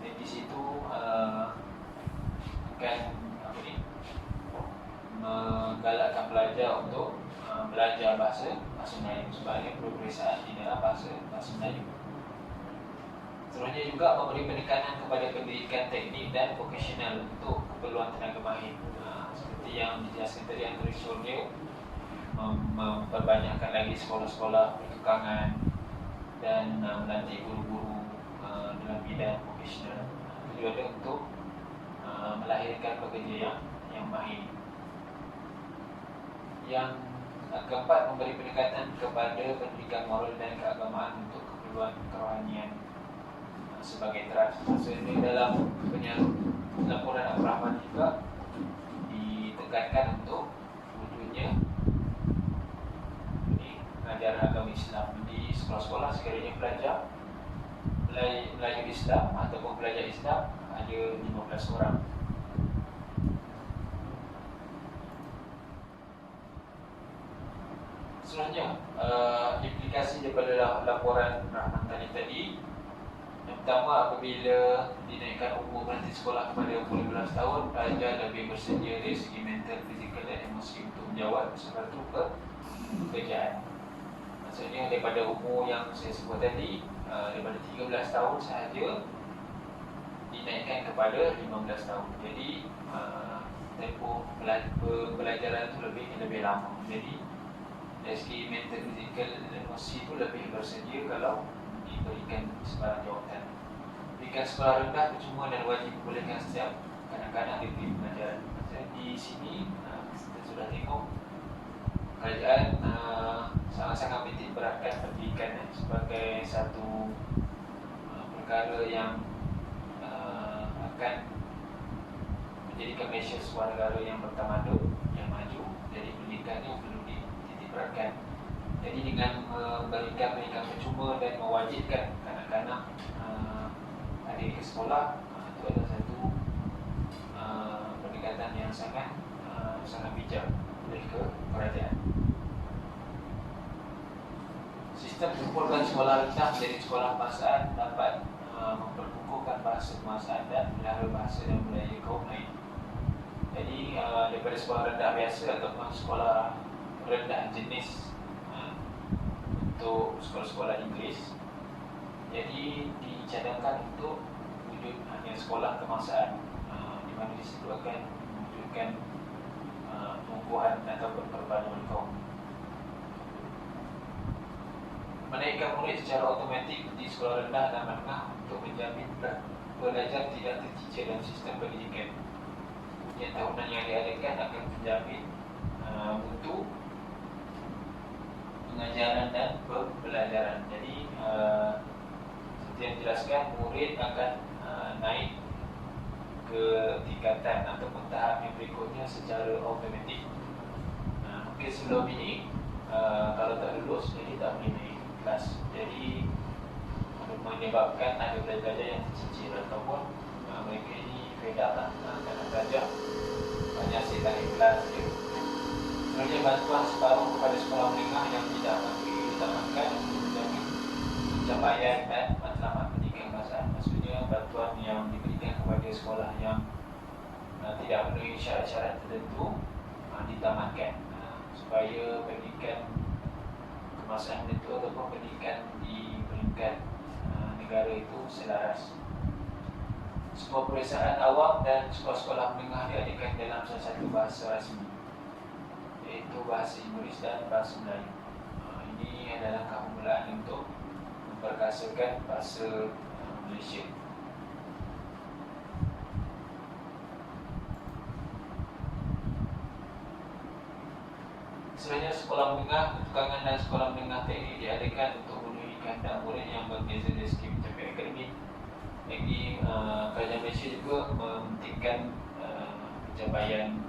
dan di situ akan menggalakkan pelajar untuk belajar bahasa Melayu sebagai peperiksaan di dalam bahasa Melayu. Seterusnya juga memberi penekanan kepada pendidikan teknik dan vokasional untuk keperluan tenaga mahir. Seperti yang dijelaskan tadi Antara Sornil, memperbanyakkan lagi sekolah-sekolah pertukangan dan melantik guru-guru dalam bidang vokasional. Tujuannya untuk melahirkan pekerja yang mahir. Yang keempat, memberi pendekatan kepada pendidikan moral dan keagamaan untuk keperluan kerohanian sebagai teras. Maksudnya dalam laporan Abdul Rahman juga ditekankan untuk wujudnya pengajaran agama Islam di sekolah-sekolah. Sekiranya pelajar Melayu Islam ataupun pelajar Islam ada 15 orang. Selanjutnya, implikasi daripada laporan Rahman tadi. Yang pertama, apabila dinaikkan umur berhenti sekolah kepada 15 tahun, pelajar lebih bersedia dari segi mental, fizikal dan emosi untuk menjawab sesuatu pekerjaan. Maksudnya daripada umur yang saya sebut tadi, daripada 13 tahun sahaja dinaikkan kepada 15 tahun. Jadi tempoh pelajaran itu lebih lama. Jadi dari segi mental, fizikal dan emosi itu lebih bersedia kalau diberikan sebarang jawatan. Berikan sekolah rendah percuma dan wajib membolehkan setiap kanak-kanak diberi pelajaran. Di sini kita sudah tengok kerajaan sangat-sangat menitik beratkan pendidikan sebagai satu perkara yang akan menjadikan Malaysia sebuah negara yang bertamadun, yang maju. Jadi pendidikannya perlu diperhatikan. Jadi dengan memberikan pendidikan percuma dan mewajibkan kanak-kanak hadir ke sekolah, itu adalah satu pendekatan yang sangat bijak oleh kerajaan. Sistem kumpulkan sekolah rendah menjadi sekolah kebangsaan dapat memperkukuhkan bahasa kebangsaan dan melihara bahasa dan budaya kaum lain. Jadi daripada sekolah rendah biasa ataupun sekolah rendah jenis untuk sekolah-sekolah Inggeris Jadi dicadangkan untuk wujud hanya sekolah kebangsaan, di mana di situ akan mewujudkan tumbuhan ataupun perpaduan kaum. Menaikkan murid secara automatik di sekolah rendah dan menengah untuk menjamin pelajar tidak tercicir dalam sistem pendidikan. Ujian tahunan yang diadakan akan menjamin mutu pengajaran dan pembelajaran. Jadi seperti yang dijelaskan, murid akan naik ke tingkatan ataupun tahap yang berikutnya secara automatik. Mungkin sebelum ini kalau tak lulus, jadi tak boleh naik kelas. Jadi menyebabkan ada pelajar yang tercicir ataupun mereka ini fed up lah kerana belajar banyak asyik tak naik kelas je. Sebenarnya bantuan separuh kepada sekolah menengah yang tidak mampu ditambahkan untuk menjamin pencapaian dan matlamat pendidikan kebangsaan. Maksudnya bantuan yang diberikan kepada sekolah yang tidak memenuhi syarat-syarat tertentu ditamatkan supaya pendidikan kebangsaan itu ataupun pendidikan di peringkat negara itu selaras. Semua peperiksaan awam dan sekolah-sekolah menengah diadakan dalam salah satu bahasa rasmi, iaitu bahasa Inggeris dan bahasa Melayu. Ini adalah langkah permulaan untuk memperkasakan bahasa Malaysia. Sebenarnya sekolah menengah ketukangan dan sekolah menengah teknik diadakan untuk memenuhi kehendak murid yang berbeza dari segi pencapaian akademik. Lagi kerajaan Malaysia juga mementingkan pencapaian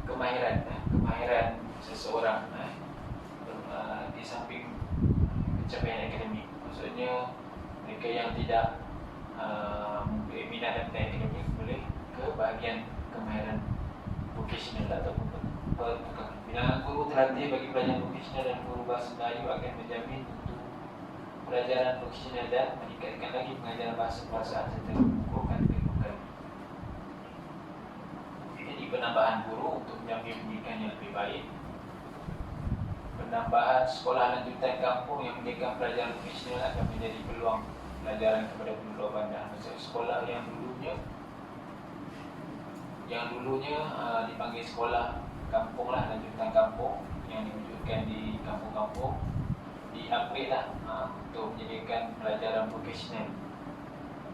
kemahiran seseorang di samping pencapaian akademik. Maksudnya mereka yang tidak mempunyai minat dan pencapaian akademik boleh ke bahagian kemahiran vocational ataupun pertukangan. Bilangan guru terlatih bagi pelajaran vocational dan guru bahasa Melayu akan menjamin untuk pelajaran vocational dan meningkatkan lagi pengajaran bahasa perasaan serta mengukuhkan kedudukan. Jadi penambahan guru untuk menjamin pendidikan yang lebih baik. Penambahan sekolah lanjutan kampung yang menyediakan pelajaran vocational akan menjadi peluang pelajaran kepada penduduk bandar. Maksud sekolah yang dulunya dipanggil sekolah kampung lah, lanjutan kampung yang diwujudkan di kampung-kampung, di-upgrade lah untuk menyediakan pelajaran vocational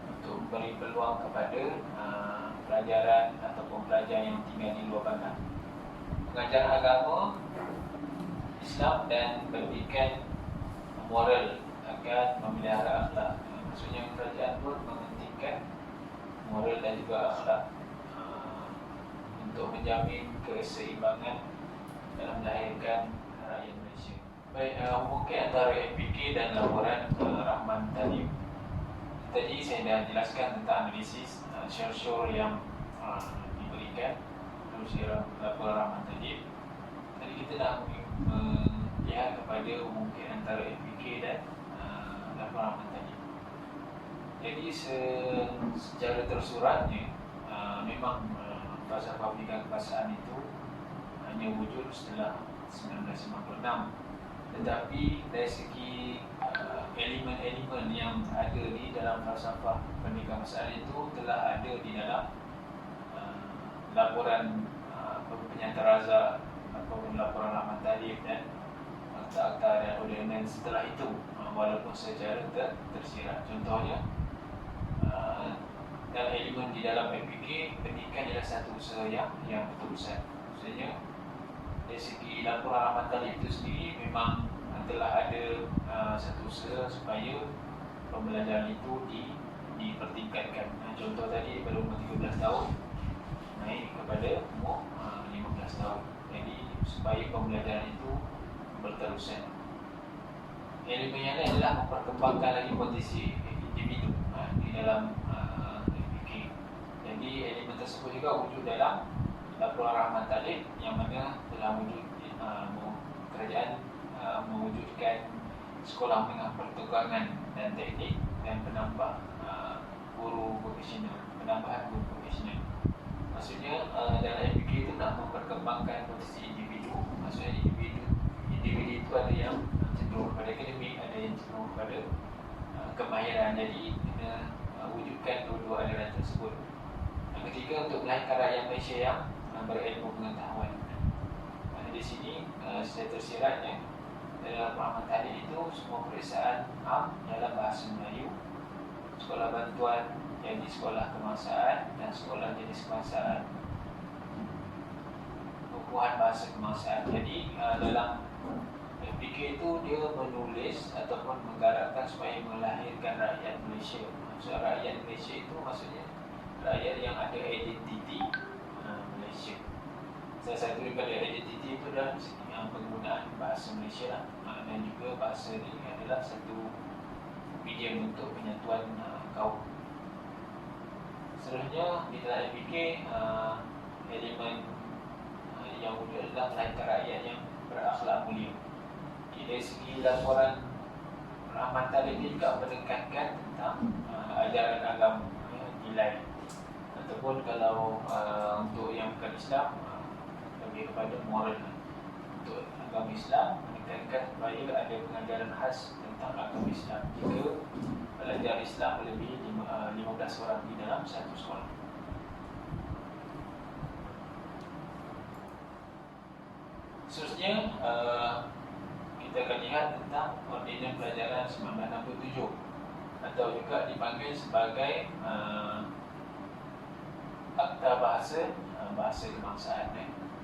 untuk beri peluang kepada pelajaran ataupun pelajar yang tinggal di luar bandar. Pengajaran agama Islam dan pendidikan moral akan memelihara akhlak. Maksudnya kerajaan pun mementingkan moral dan juga akhlak untuk menjamin keseimbangan dalam melahirkan rakyat Malaysia. Baik, mungkin antara MPK dan laporan Rahman Talib. Tadi saya dah jelaskan tentang analisis syur-syur yang diberikan melalui laporan Rahman Talib. Tadi kita dah melihat kepada mungkin antara MPK dan laporan Rahman Talib. Jadi secara tersuratnya memang falsafah pendidikan kebangsaan itu hanya wujud setelah 1956. Tetapi dari segi elemen-elemen yang ada di dalam falsafah pendidikan kebangsaan itu telah ada di dalam laporan penyata raza ataupun laporan Rahman Talib dan akta-akta dan ordinans setelah itu, walaupun secara tersirat. Contohnya dan elemen di dalam MPK, pendidikan adalah satu usaha yang berterusan. Maksudnya dari segi laporan Rahman Talib itu sendiri memang telah ada satu usaha supaya pembelajaran itu dipertingkatkan. Contoh tadi pada umur 13 tahun naik kepada umur 15 tahun. Jadi supaya pembelajaran itu berterusan. Elemen yang lain adalah memperkembangkan lagi potensi individu di dalam MPK. Jadi elemen tersebut juga wujud dalam laporan Rahman Talib yang mana telah wujud kerajaan mewujudkan sekolah menengah pertukangan dan teknik dan penambah guru vocational, penambahan guru vocational. Maksudnya dalam MPK itu nak memperkembangkan potensi individu. Maksudnya individu itu kepada kemahiran. Jadi kena wujudkan dua-dua aliran tersebut. Yang ketiga, untuk melahirkan rakyat Malaysia yang berilmu pengetahuan. Di sini secara tersiratnya dalam pemahaman tadi itu semua peperiksaan am dalam bahasa Melayu, sekolah bantuan jadi sekolah kebangsaan dan sekolah jenis kebangsaan bukuan bahasa kebangsaan. Jadi dalam FPK itu dia menulis ataupun menggarapkan supaya melahirkan rakyat Malaysia. Maksud rakyat Malaysia itu maksudnya rakyat yang ada identiti Malaysia. Salah satu daripada identiti itu adalah penggunaan bahasa Malaysia lah. Dan juga bahasa ini adalah satu medium untuk penyatuan kaum. Seterusnya di dalam FPK elemen yang wujud adalah melahirkan rakyat yang berakhlak mulia. Dari segi laporan amatan ini juga menekankan tentang ajaran agama, nilai. Ataupun kalau untuk yang bukan Islam, lebih kepada moral. Untuk agama Islam menekankan supaya ada pengajaran khas tentang agama Islam. Jika pelajar Islam lebih 15 orang di dalam satu sekolah. Seterusnya kita akan lihat tentang Ordinan Pelajaran 1967 atau juga dipanggil sebagai Akta Bahasa Kebangsaan.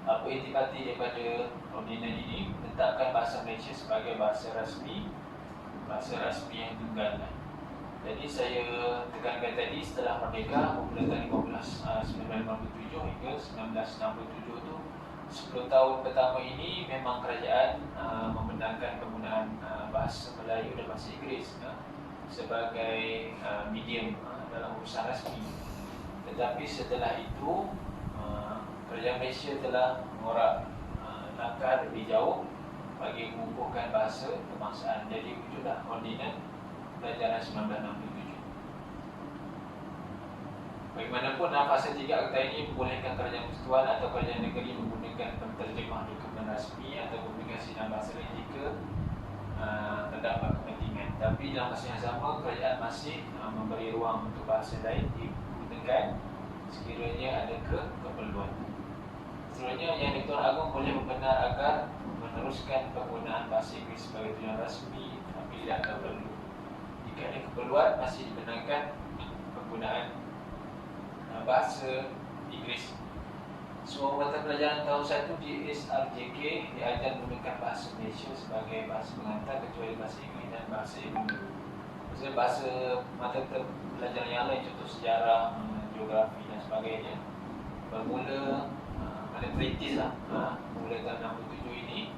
Apa intisari daripada ordinan ini? Menetapkan bahasa Malaysia sebagai bahasa rasmi yang tunggal. Jadi saya tekankan tadi, setelah merdeka tahun 1957 hingga 1967 tu 10 tahun pertama ini memang kerajaan membenarkan penggunaan bahasa Melayu dan bahasa Inggeris sebagai medium dalam urusan rasmi. Tetapi setelah itu kerajaan Malaysia telah mengorak langkah lebih jauh bagi mengukuhkan bahasa kebangsaan. Jadi wujudlah Ordinan Pelajaran 1967. Bagaimanapun fasa 3 akta ini membolehkan kerajaan persekutuan atau kerajaan negeri menggunakan penterjemah dokumen rasmi atau publikasi dalam bahasa lain jika terdapat kepentingan. Tapi dalam masa yang sama, kerajaan masih memberi ruang untuk bahasa lain digunakan sekiranya ada keperluan. Seterusnya, Yang di-Pertuan Agong boleh membenar agar meneruskan penggunaan bahasa Inggeris sebagai tujuan rasmi apabila ada perlu. Jika ada keperluan, masih dibenarkan penggunaan bahasa Inggeris. Semua mata pelajaran tahun 1 di SRJK diajar menggunakan bahasa Malaysia sebagai bahasa pengantar kecuali bahasa Inggeris dan bahasa Ibu. Maksudnya bahasa mata pelajaran yang lain, contoh sejarah, geografi dan sebagainya, bermula pada kritis lah, mula tahun 67 ini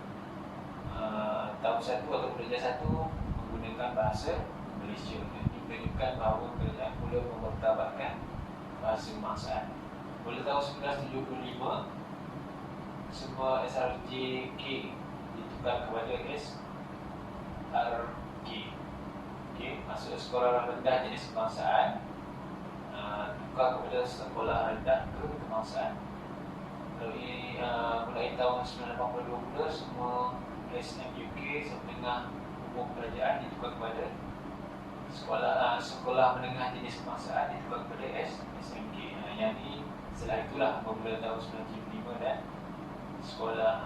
tahun 1 atau pelajar 1 menggunakan bahasa Malaysia. Ini menunjukkan bahawa kerajaan mula mempertabatkan bahasa kebangsaan. Pada tahun 1975 semua SRJK ditukar kepada SRK. Maksud sekolah rendah jenis kebangsaan tukar kepada sekolah rendah kebangsaan. Mulai tahun 1982 pula semua SMUK, Menengah Umum Kerajaan, ditukar kepada sekolah menengah jenis kebangsaan, ditukar kepada SMK. Yang ini setelah itulah apabila tahun 1975 dan sekolah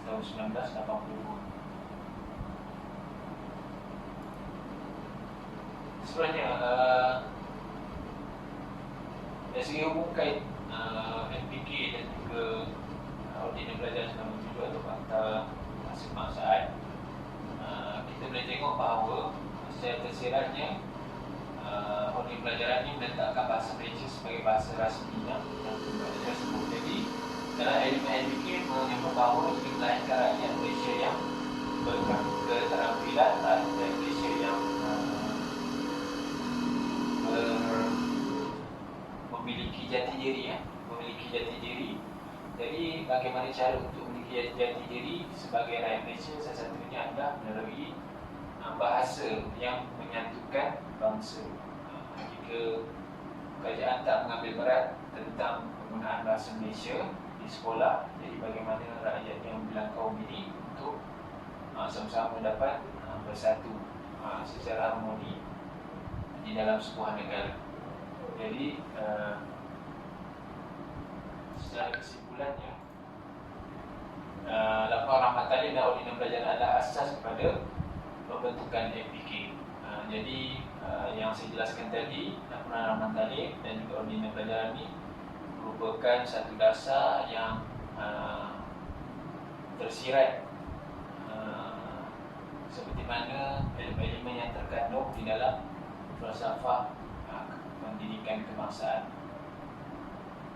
tahun 1982. Sebenarnya dari segi hubung kait NPK dan juga Ordinan Pelajaran 1997 atau Akta Bahasa Kebangsaan, kita boleh tengok bahawa secara tersiratnya Ordinan Pelajaran ini meletakkan bahasa Malaysia sebagai bahasa rasmi yang tunggal tersebut. Jadi dalam elemen NPK mengenai bahawa ini melahirkan rakyat Malaysia yang berketerampilan, rakyat Malaysia yang memiliki jati diri, Jadi bagaimana cara untuk memiliki jati diri sebagai rakyat Malaysia? Salah satunya adalah melalui bahasa yang menyatukan bangsa. Jika kerajaan tak mengambil berat tentang penggunaan bahasa Malaysia di sekolah, jadi bagaimana rakyat yang bilang kaum ini untuk sama-sama dapat bersatu secara harmoni di dalam sebuah negara. Jadi secara kesimpulannya, laporan rahmat talib dan ordinans pelajaran adalah asas kepada pembentukan APK. Jadi yang saya jelaskan tadi, laporan rahmat talib dan juga ordinans pelajaran ini merupakan satu dasar yang tersirat seperti mana elemen-elemen yang terkandung di dalam falsafah pendidikan kebangsaan.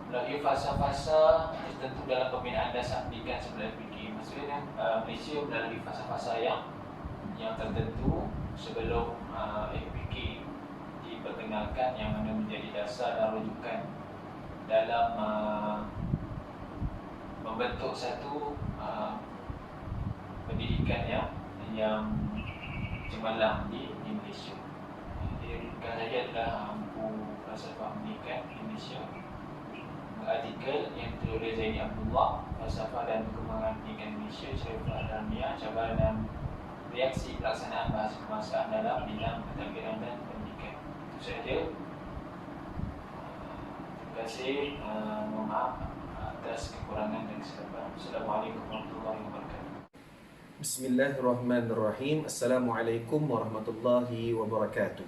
Melalui fasa-fasa tertentu dalam pembinaan dasar pendidikan sebelum APK, maksudnya Malaysia melalui fasa-fasa yang tertentu sebelum APK diperkenalkan, yang mana menjadi dasar dan rujukan dalam membentuk satu pendidikan yang cemerlang di Malaysia. Jadi rujukan saya adalah buku falsafah pendidikan Indonesia, artikel yang ditulis oleh Zaini Abdullah, Falsafah dan Perkembangan Pendidikan Indonesia, Syarifah Al-Ramiyah, Cabaran dan Reaksi Pelaksanaan Bahasa Kebangsaan dalam Bidang Pentadbiran dan Pendidikan. Itu saja. Terima kasih. Mohon maaf atas kekurangan dan kesilapan. Assalamualaikum warahmatullahi wabarakatuh. Bismillahirrahmanirrahim. Assalamualaikum warahmatullahi wabarakatuh.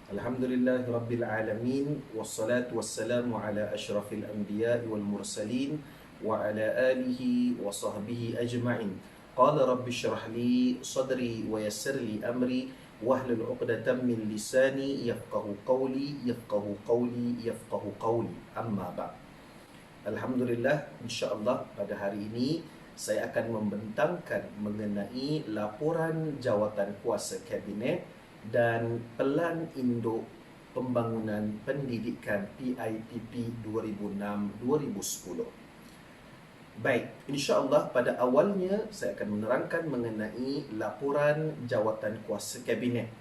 Alhamdulillahi rabbil alamin, wassalatu wassalamu ala asyrafil anbiya'i wal mursalin wa ala alihi wa sahbihi ajma'in. Qala rabbi syrah li sadri wa yassir li amri wahlul 'uqdatam min lisani yafqahu qawli yafqahu qawli. Amma ba'd. Alhamdulillah, insya-Allah pada hari ini saya akan membentangkan mengenai laporan jawatan kuasa kabinet dan Pelan Induk Pembangunan Pendidikan PIPP 2006-2010. Baik, insya-Allah pada awalnya saya akan menerangkan mengenai laporan jawatan kuasa kabinet.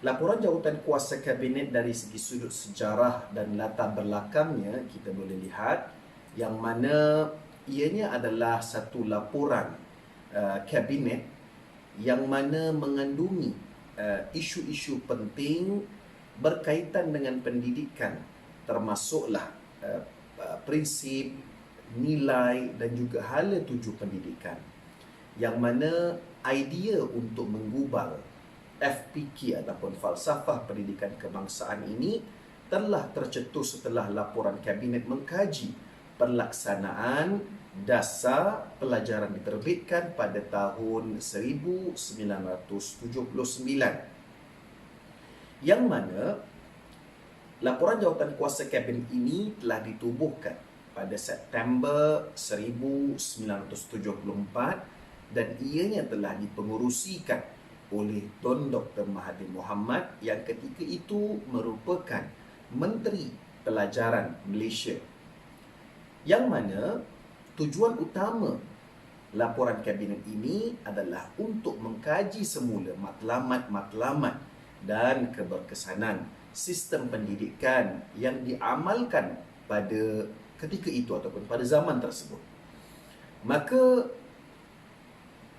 Laporan jawatan kuasa kabinet dari segi sudut sejarah dan latar belakangnya kita boleh lihat yang mana ianya adalah satu laporan kabinet yang mana mengandungi isu-isu penting berkaitan dengan pendidikan, termasuklah prinsip, nilai dan juga hala tuju pendidikan, yang mana idea untuk menggubal FPK ataupun falsafah pendidikan kebangsaan ini telah tercetus setelah laporan kabinet mengkaji pelaksanaan dasar pelajaran diterbitkan pada tahun 1979, yang mana laporan jawatan kuasa kabinet ini telah ditubuhkan pada September 1974 dan ianya telah dipengerusikan oleh Tun Dr. Mahathir Mohamad yang ketika itu merupakan Menteri Pelajaran Malaysia, yang mana tujuan utama laporan kabinet ini adalah untuk mengkaji semula matlamat-matlamat dan keberkesanan sistem pendidikan yang diamalkan pada ketika itu ataupun pada zaman tersebut. Maka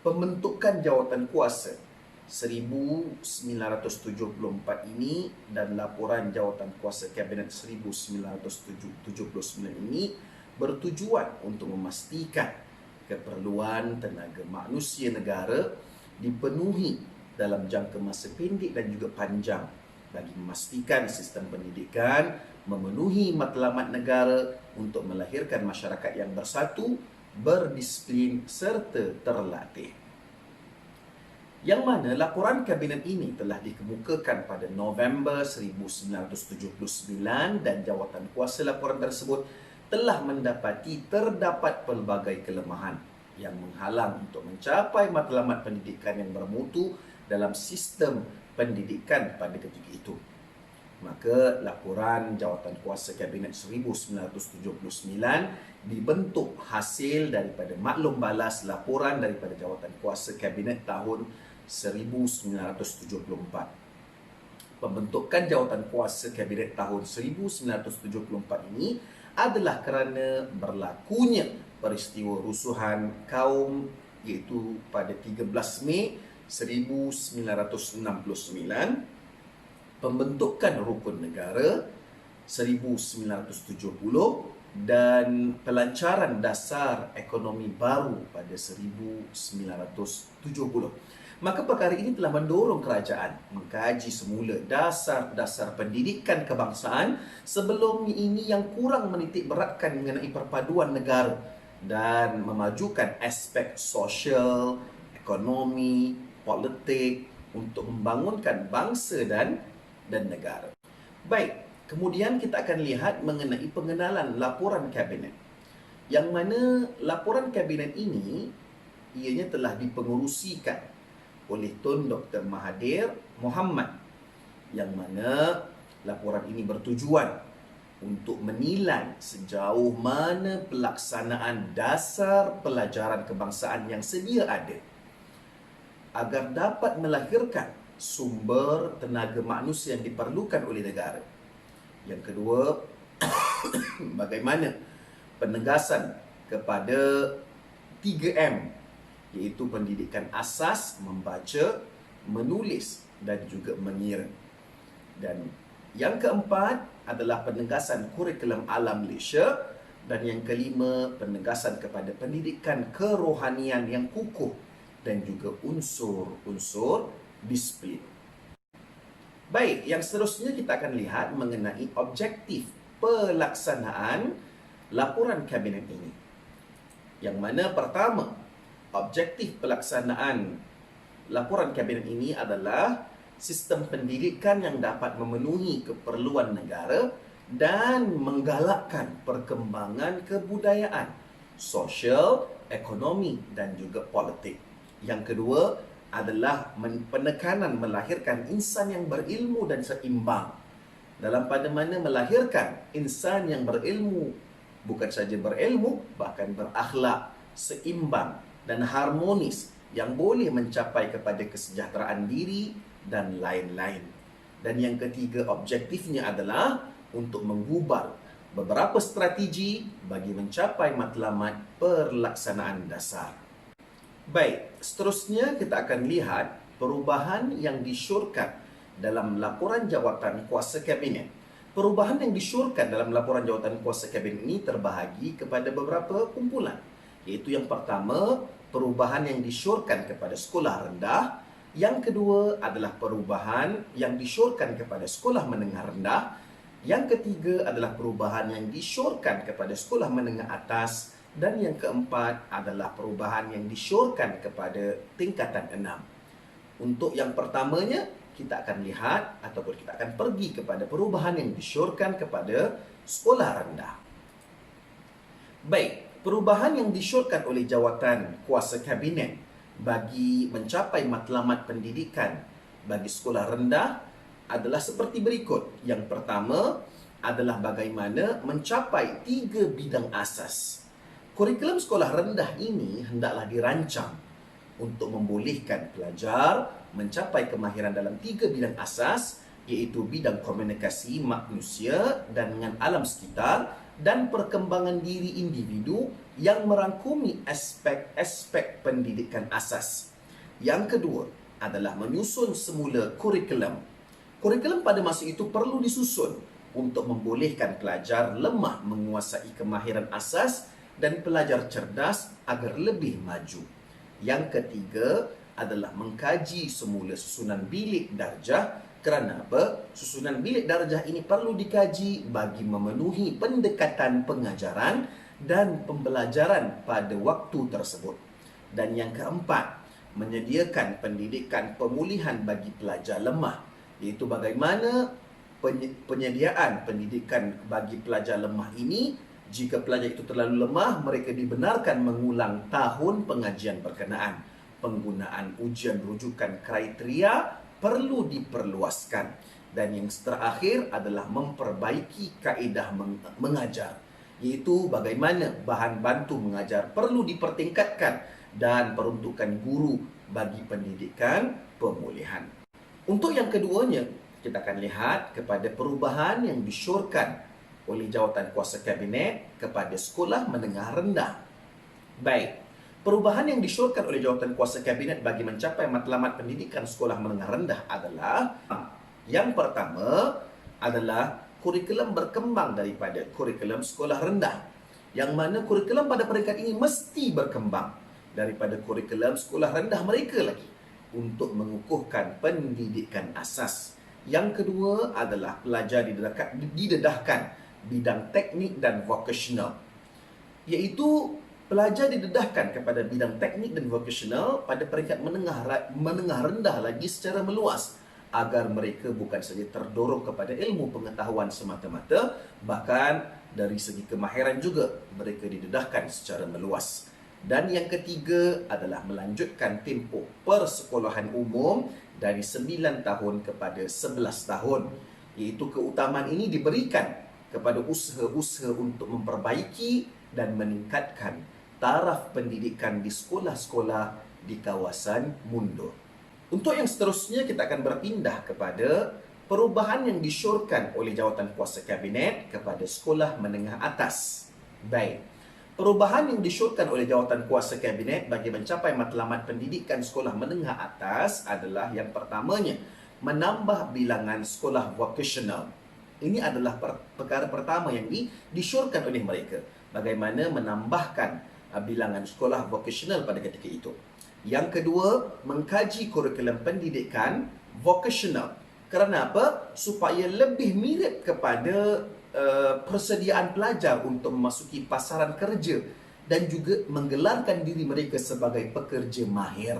pembentukan jawatan kuasa 1974 ini dan laporan jawatan kuasa kabinet 1979 ini bertujuan untuk memastikan keperluan tenaga manusia negara dipenuhi dalam jangka masa pendek dan juga panjang bagi memastikan sistem pendidikan memenuhi matlamat negara untuk melahirkan masyarakat yang bersatu, berdisiplin serta terlatih. Yang mana laporan kabinet ini telah dikemukakan pada November 1979 dan jawatan kuasa laporan tersebut telah mendapati terdapat pelbagai kelemahan yang menghalang untuk mencapai matlamat pendidikan yang bermutu dalam sistem pendidikan pada ketika itu. Maka laporan jawatan kuasa kabinet 1979 dibentuk hasil daripada maklum balas laporan daripada jawatan kuasa kabinet tahun 1974. Pembentukan jawatan kuasa kabinet tahun 1974 ini adalah kerana berlakunya peristiwa rusuhan kaum iaitu pada 13 Mei 1969, pembentukan rukun negara 1970 dan pelancaran dasar ekonomi baru pada 1970. Maka perkara ini telah mendorong kerajaan mengkaji semula dasar-dasar pendidikan kebangsaan sebelum ini yang kurang menitik beratkan mengenai perpaduan negara dan memajukan aspek sosial, ekonomi, politik untuk membangunkan bangsa dan negara. Baik, kemudian kita akan lihat mengenai pengenalan laporan kabinet. Yang mana laporan kabinet ini ianya telah dipengerusikan oleh Tun Dr. Mahathir Mohamad, yang mana laporan ini bertujuan untuk menilai sejauh mana pelaksanaan dasar pelajaran kebangsaan yang sedia ada agar dapat melahirkan sumber tenaga manusia yang diperlukan oleh negara. Yang kedua, bagaimana penegasan kepada 3M, iaitu pendidikan asas, membaca, menulis dan juga mengira. Dan yang keempat adalah penegasan kurikulum alam Malaysia, dan yang kelima penegasan kepada pendidikan kerohanian yang kukuh dan juga unsur-unsur disiplin. Baik, yang seterusnya kita akan lihat mengenai objektif pelaksanaan laporan kabinet ini. Yang mana pertama, objektif pelaksanaan laporan kabinet ini adalah sistem pendidikan yang dapat memenuhi keperluan negara dan menggalakkan perkembangan kebudayaan, sosial, ekonomi dan juga politik. Yang kedua adalah penekanan melahirkan insan yang berilmu dan seimbang. Dalam pada mana melahirkan insan yang berilmu, bukan saja berilmu, bahkan berakhlak, seimbang dan harmonis yang boleh mencapai kepada kesejahteraan diri dan lain-lain. Dan yang ketiga objektifnya adalah untuk menggubal beberapa strategi bagi mencapai matlamat pelaksanaan dasar. Baik, seterusnya kita akan lihat perubahan yang disyorkan dalam laporan jawatan kuasa kabinet. Perubahan yang disyorkan dalam laporan jawatan kuasa kabinet ini terbahagi kepada beberapa kumpulan. Iaitu yang pertama, perubahan yang disyorkan kepada sekolah rendah. Yang kedua adalah perubahan yang disyorkan kepada sekolah menengah rendah. Yang ketiga adalah perubahan yang disyorkan kepada sekolah menengah atas. Dan yang keempat adalah perubahan yang disyorkan kepada tingkatan 6. Untuk yang pertamanya, kita akan lihat ataupun kita akan pergi kepada perubahan yang disyorkan kepada sekolah rendah. Baik, perubahan yang disyorkan oleh jawatan kuasa kabinet bagi mencapai matlamat pendidikan bagi sekolah rendah adalah seperti berikut. Yang pertama adalah bagaimana mencapai 3 bidang asas. Kurikulum sekolah rendah ini hendaklah dirancang untuk membolehkan pelajar mencapai kemahiran dalam 3 bidang asas, iaitu bidang komunikasi manusia dan dengan alam sekitar dan perkembangan diri individu yang merangkumi aspek-aspek pendidikan asas. Yang kedua adalah menyusun semula kurikulum. Kurikulum pada masa itu perlu disusun untuk membolehkan pelajar lemah menguasai kemahiran asas dan pelajar cerdas agar lebih maju. Yang ketiga adalah mengkaji semula susunan bilik darjah. Kerana apa? Susunan bilik darjah ini perlu dikaji bagi memenuhi pendekatan pengajaran dan pembelajaran pada waktu tersebut. Dan yang keempat, menyediakan pendidikan pemulihan bagi pelajar lemah, iaitu bagaimana penyediaan pendidikan bagi pelajar lemah ini. Jika pelajar itu terlalu lemah, mereka dibenarkan mengulang tahun pengajian berkenaan. Penggunaan ujian rujukan kriteria perlu diperluaskan. Dan yang terakhir adalah memperbaiki kaedah mengajar, iaitu bagaimana bahan bantu mengajar perlu dipertingkatkan dan peruntukan guru bagi pendidikan pemulihan. Untuk yang keduanya, kita akan lihat kepada perubahan yang disyorkan oleh jawatan kuasa kabinet kepada sekolah menengah rendah. Baik, Perubahan yang disyorkan oleh jawatan kuasa kabinet bagi mencapai matlamat pendidikan sekolah menengah rendah adalah yang pertama adalah kurikulum berkembang daripada kurikulum sekolah rendah. Yang mana kurikulum pada peringkat ini mesti berkembang daripada kurikulum sekolah rendah mereka lagi untuk mengukuhkan pendidikan asas. Yang kedua adalah pelajar didedahkan bidang teknik dan vocational, iaitu pelajar didedahkan kepada bidang teknik dan vocational pada peringkat menengah rendah lagi secara meluas agar mereka bukan saja terdorong kepada ilmu pengetahuan semata-mata, bahkan dari segi kemahiran juga mereka didedahkan secara meluas. Dan yang ketiga adalah melanjutkan tempoh persekolahan umum dari 9 tahun kepada 11 tahun, iaitu keutamaan ini diberikan kepada usaha-usaha untuk memperbaiki dan meningkatkan taraf pendidikan di sekolah-sekolah di kawasan mundur. Untuk yang seterusnya, kita akan berpindah kepada perubahan yang disyorkan oleh jawatan kuasa kabinet kepada sekolah menengah atas. Baik, perubahan yang disyorkan oleh jawatan kuasa kabinet bagi mencapai matlamat pendidikan sekolah menengah atas adalah yang pertamanya, menambah bilangan sekolah vocational. Ini adalah perkara pertama yang disyorkan oleh mereka. Bagaimana menambahkan bilangan sekolah vocational pada ketika itu. Yang kedua, mengkaji kurikulum pendidikan vocational. Kerana apa? Supaya lebih mirip kepada persediaan pelajar untuk memasuki pasaran kerja dan juga menggelarkan diri mereka sebagai pekerja mahir.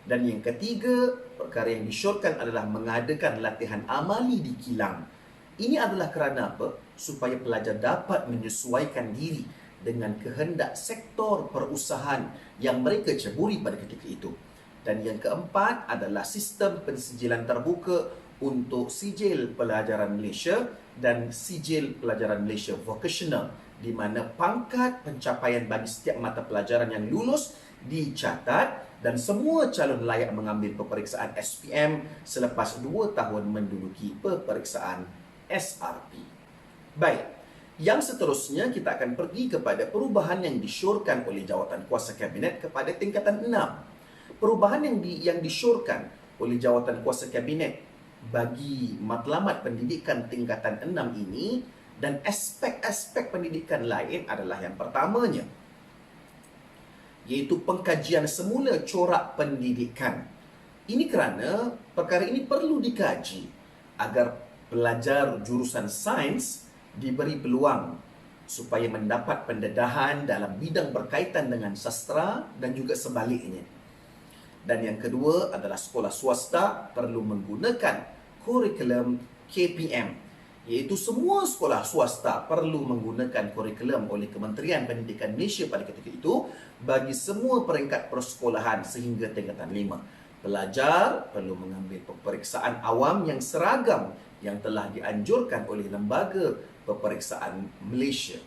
Dan yang ketiga, perkara yang disyorkan adalah mengadakan latihan amali di kilang. Ini adalah kerana apa? Supaya pelajar dapat menyesuaikan diri dengan kehendak sektor perusahaan yang mereka ceburi pada ketika itu. Dan yang keempat adalah sistem pensijilan terbuka untuk sijil pelajaran Malaysia dan sijil pelajaran Malaysia vocational, di mana pangkat pencapaian bagi setiap mata pelajaran yang lulus dicatat dan semua calon layak mengambil peperiksaan SPM selepas 2 tahun menduduki peperiksaan SRP. Baik, yang seterusnya kita akan pergi kepada perubahan yang disyorkan oleh jawatan kuasa kabinet kepada tingkatan 6. Perubahan yang disyorkan oleh jawatan kuasa kabinet bagi matlamat pendidikan tingkatan 6 ini dan aspek-aspek pendidikan lain adalah yang pertamanya, iaitu pengkajian semula corak pendidikan. Ini kerana perkara ini perlu dikaji agar pelajar jurusan sains diberi peluang supaya mendapat pendedahan dalam bidang berkaitan dengan sastra dan juga sebaliknya. Dan yang kedua adalah sekolah swasta perlu menggunakan kurikulum KPM, iaitu semua sekolah swasta perlu menggunakan kurikulum oleh Kementerian Pendidikan Malaysia pada ketika itu bagi semua peringkat persekolahan sehingga tingkatan 5. Pelajar perlu mengambil peperiksaan awam yang seragam yang telah dianjurkan oleh Lembaga Peperiksaan Malaysia.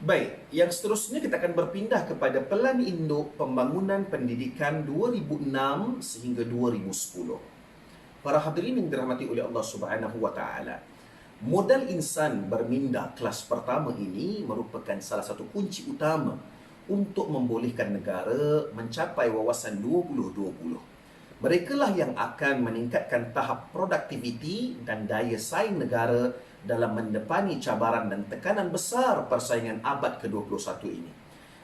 Baik, yang seterusnya kita akan berpindah kepada Pelan Induk Pembangunan Pendidikan 2006 sehingga 2010. Para hadirin yang dirahmati oleh Allah Subhanahu wa taala, modal insan berminda kelas pertama ini merupakan salah satu kunci utama untuk membolehkan negara mencapai wawasan 2020. Merekalah yang akan meningkatkan tahap produktiviti dan daya saing negara dalam mendepani cabaran dan tekanan besar persaingan abad ke-21 ini.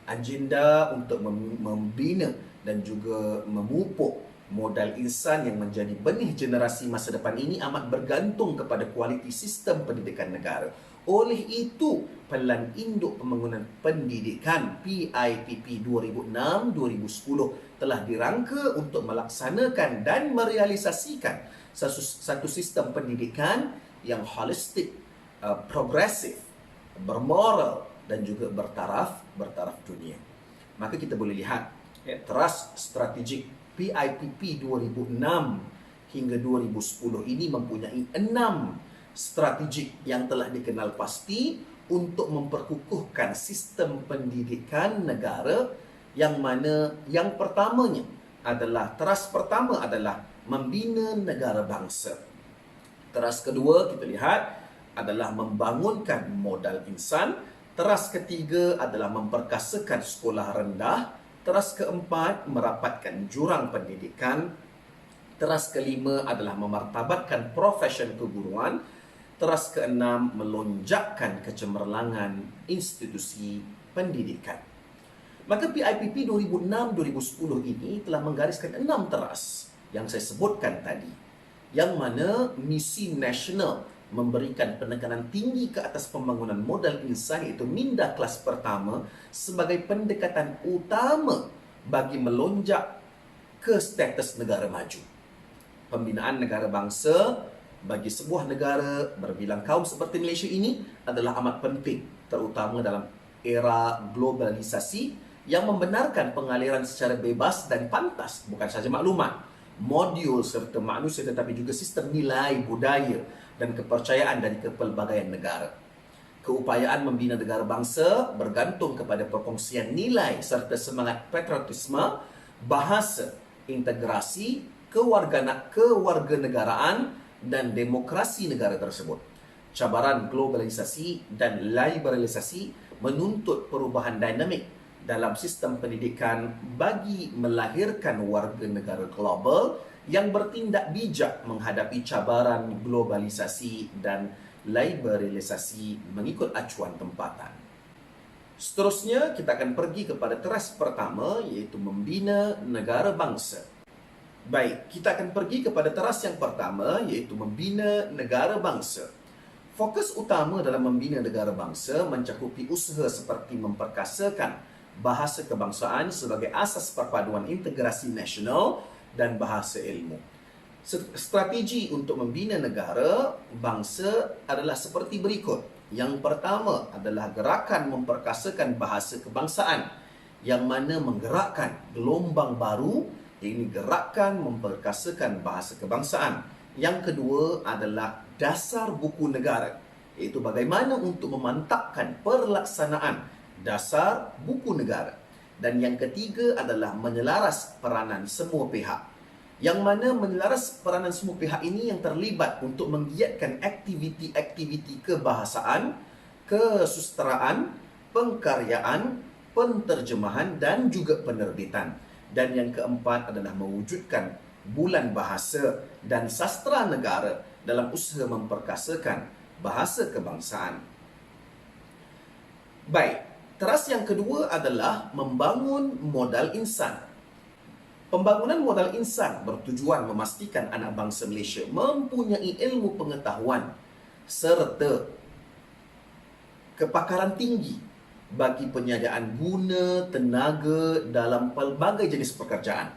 Agenda untuk membina dan juga memupuk modal insan yang menjadi benih generasi masa depan ini amat bergantung kepada kualiti sistem pendidikan negara. Oleh itu, Pelan Induk Pembangunan Pendidikan PIPP 2006-2010 telah dirangka untuk melaksanakan dan merealisasikan satu sistem pendidikan yang holistik, progresif, bermoral dan juga bertaraf dunia. Maka kita boleh lihat teras strategik PIPP 2006 hingga 2010 ini mempunyai 6 strategik yang telah dikenal pasti untuk memperkukuhkan sistem pendidikan negara, yang mana yang pertamanya adalah teras pertama adalah membina negara bangsa. Teras kedua kita lihat adalah membangunkan modal insan. Teras ketiga adalah memperkasakan sekolah rendah. Teras keempat, merapatkan jurang pendidikan. Teras kelima adalah memartabatkan profesion keguruan. Teras keenam, melonjakkan kecemerlangan institusi pendidikan. Maka PIPP 2006-2010 ini telah menggariskan 6 teras yang saya sebutkan tadi, yang mana misi nasional memberikan penekanan tinggi ke atas pembangunan modal insan, iaitu minda kelas pertama, sebagai pendekatan utama bagi melonjak ke status negara maju. Pembinaan negara bangsa bagi sebuah negara berbilang kaum seperti Malaysia ini adalah amat penting, terutama dalam era globalisasi yang membenarkan pengaliran secara bebas dan pantas bukan sahaja maklumat, modul serta manusia, tetapi juga sistem nilai, budaya dan kepercayaan dari kepelbagaian negara. Keupayaan membina negara bangsa bergantung kepada perkongsian nilai serta semangat patriotisme, bahasa, integrasi, kewarganegaraan dan demokrasi negara tersebut. Cabaran globalisasi dan liberalisasi menuntut perubahan dinamik dalam sistem pendidikan bagi melahirkan warga negara global yang bertindak bijak menghadapi cabaran globalisasi dan liberalisasi mengikut acuan tempatan. Seterusnya, kita akan pergi kepada teras pertama, iaitu membina negara bangsa. Baik, kita akan pergi kepada teras yang pertama, iaitu membina negara bangsa. Fokus utama dalam membina negara bangsa mencakupi usaha seperti memperkasakan bahasa kebangsaan sebagai asas perpaduan integrasi nasional dan bahasa ilmu. Strategi untuk membina negara bangsa adalah seperti berikut. Yang pertama adalah gerakan memperkasakan bahasa kebangsaan, yang mana menggerakkan gelombang baru, ini gerakan memperkasakan bahasa kebangsaan. Yang kedua adalah dasar buku negara, iaitu bagaimana untuk memantapkan pelaksanaan dasar buku negara. Dan yang ketiga adalah menyelaras peranan semua pihak, yang mana menyelaras peranan semua pihak ini yang terlibat untuk menggiatkan aktiviti-aktiviti kebahasaan, kesusasteraan, pengkaryaan, penterjemahan dan juga penerbitan. Dan yang keempat adalah mewujudkan bulan bahasa dan sastra negara dalam usaha memperkasakan bahasa kebangsaan. Baik, teras yang kedua adalah membangun modal insan. Pembangunan modal insan bertujuan memastikan anak bangsa Malaysia mempunyai ilmu pengetahuan serta kepakaran tinggi bagi penyediaan guna tenaga dalam pelbagai jenis pekerjaan.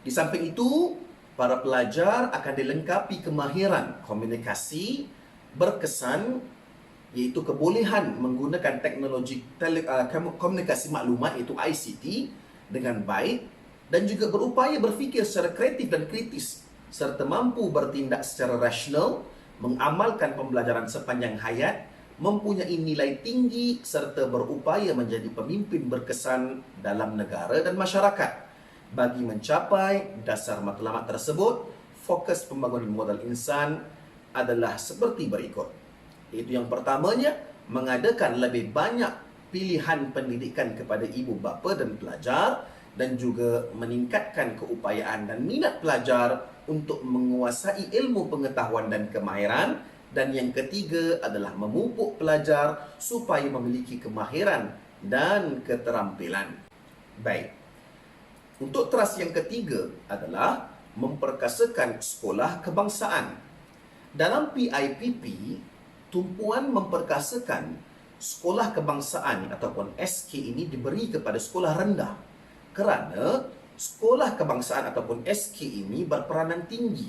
Di samping itu, para pelajar akan dilengkapi kemahiran komunikasi berkesan, iaitu kebolehan menggunakan teknologi komunikasi maklumat, iaitu ICT, dengan baik, dan juga berupaya berfikir secara kreatif dan kritis serta mampu bertindak secara rasional, mengamalkan pembelajaran sepanjang hayat, mempunyai nilai tinggi serta berupaya menjadi pemimpin berkesan dalam negara dan masyarakat. Bagi mencapai dasar matlamat tersebut, fokus pembangunan modal insan adalah seperti berikut. Iaitu yang pertamanya, mengadakan lebih banyak pilihan pendidikan kepada ibu bapa dan pelajar, dan juga meningkatkan keupayaan dan minat pelajar untuk menguasai ilmu pengetahuan dan kemahiran. Dan yang ketiga adalah memupuk pelajar supaya memiliki kemahiran dan keterampilan. Baik. Untuk teras yang ketiga adalah memperkasakan sekolah kebangsaan. Dalam PIPP, tumpuan memperkasakan sekolah kebangsaan ataupun SK ini diberi kepada sekolah rendah, kerana sekolah kebangsaan ataupun SK ini berperanan tinggi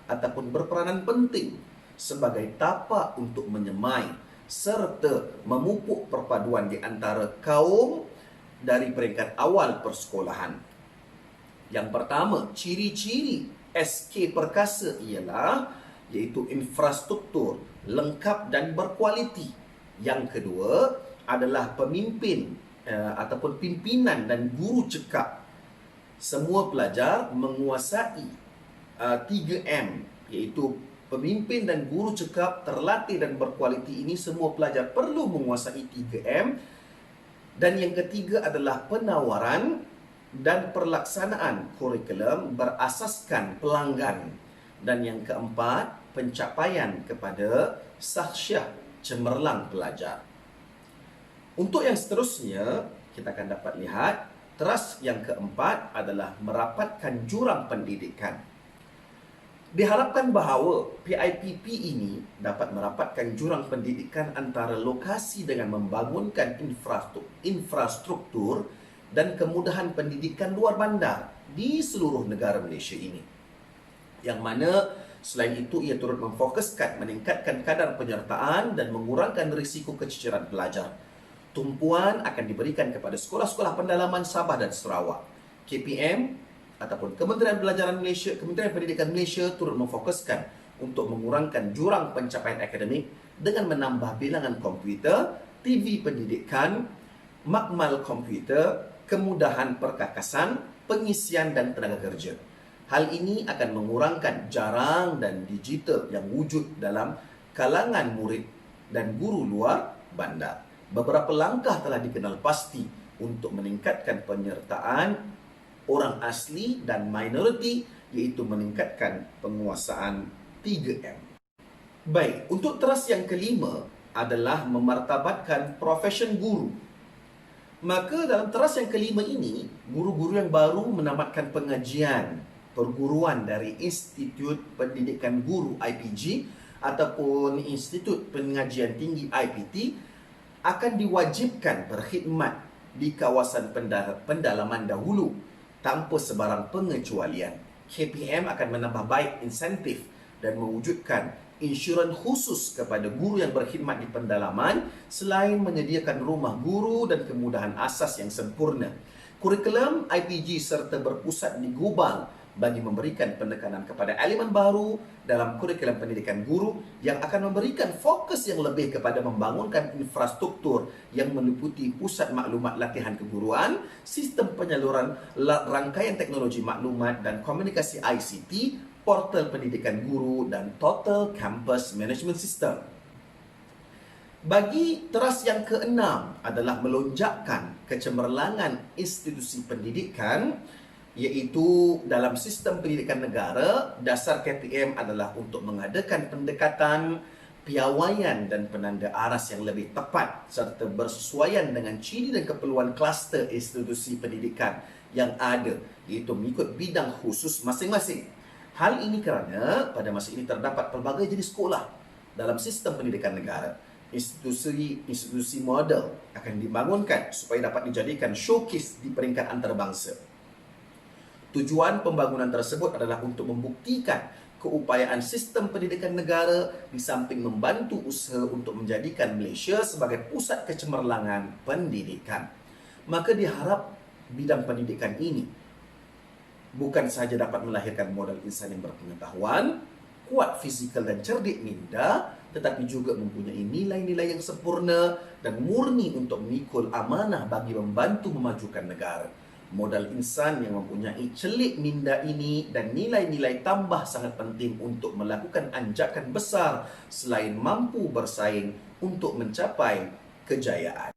ataupun berperanan penting sebagai tapak untuk menyemai serta memupuk perpaduan di antara kaum dari peringkat awal persekolahan. Yang pertama, ciri-ciri SK perkasa ialah iaitu infrastruktur lengkap dan berkualiti. Yang kedua adalah pemimpin ataupun pimpinan dan guru cekap. Semua pelajar menguasai 3M, iaitu pemimpin dan guru cekap, terlatih dan berkualiti ini semua pelajar perlu menguasai 3M. Dan yang ketiga adalah penawaran dan pelaksanaan kurikulum berasaskan pelanggan. Dan yang keempat, pencapaian kepada sahsiah cemerlang pelajar. Untuk yang seterusnya, kita akan dapat lihat teras yang keempat adalah merapatkan jurang pendidikan. Diharapkan bahawa PIPP ini dapat merapatkan jurang pendidikan antara lokasi dengan membangunkan infrastruktur dan kemudahan pendidikan luar bandar di seluruh negara Malaysia ini. Yang mana selain itu ia turut memfokuskan meningkatkan kadar penyertaan dan mengurangkan risiko kececeran pelajar. Tumpuan akan diberikan kepada sekolah-sekolah pendalaman Sabah dan Sarawak. KPM ataupun Kementerian Pelajaran Malaysia, Kementerian Pendidikan Malaysia turut memfokuskan untuk mengurangkan jurang pencapaian akademik dengan menambah bilangan komputer, TV pendidikan, makmal komputer, kemudahan perkakasan, pengisian dan tenaga kerja. Hal ini akan mengurangkan jarang dan digital yang wujud dalam kalangan murid dan guru luar bandar. Beberapa langkah telah dikenal pasti untuk meningkatkan penyertaan orang asli dan minoriti, iaitu meningkatkan penguasaan 3M. Baik, untuk teras yang kelima adalah memartabatkan profession guru. Maka dalam teras yang kelima ini, guru-guru yang baru menamatkan pengajian perguruan dari Institut Pendidikan Guru IPG ataupun Institut Pengajian Tinggi IPT akan diwajibkan berkhidmat di kawasan pendalaman dahulu tanpa sebarang pengecualian. KPM akan menambah baik insentif dan mewujudkan insurans khusus kepada guru yang berkhidmat di pendalaman selain menyediakan rumah guru dan kemudahan asas yang sempurna. Kurikulum IPG serta berpusat di Gubal bagi memberikan penekanan kepada elemen baru dalam kurikulum pendidikan guru yang akan memberikan fokus yang lebih kepada membangunkan infrastruktur yang meliputi pusat maklumat latihan keguruan, sistem penyaluran rangkaian teknologi maklumat dan komunikasi ICT, portal pendidikan guru dan total campus management system. Bagi teras yang keenam adalah melonjakkan kecemerlangan institusi pendidikan, iaitu dalam sistem pendidikan negara. Dasar KPM adalah untuk mengadakan pendekatan, piawaian dan penanda aras yang lebih tepat serta bersesuaian dengan ciri dan keperluan kluster institusi pendidikan yang ada, iaitu mengikut bidang khusus masing-masing. Hal ini kerana pada masa ini terdapat pelbagai jenis sekolah dalam sistem pendidikan negara. Institusi model akan dibangunkan supaya dapat dijadikan showcase di peringkat antarabangsa. Tujuan pembangunan tersebut adalah untuk membuktikan keupayaan sistem pendidikan negara di samping membantu usaha untuk menjadikan Malaysia sebagai pusat kecemerlangan pendidikan. Maka diharap bidang pendidikan ini bukan sahaja dapat melahirkan modal insan yang berpengetahuan, kuat fizikal dan cerdik minda, tetapi juga mempunyai nilai-nilai yang sempurna dan murni untuk memikul amanah bagi membantu memajukan negara. Modal insan yang mempunyai celik minda ini dan nilai-nilai tambah sangat penting untuk melakukan anjakan besar selain mampu bersaing untuk mencapai kejayaan.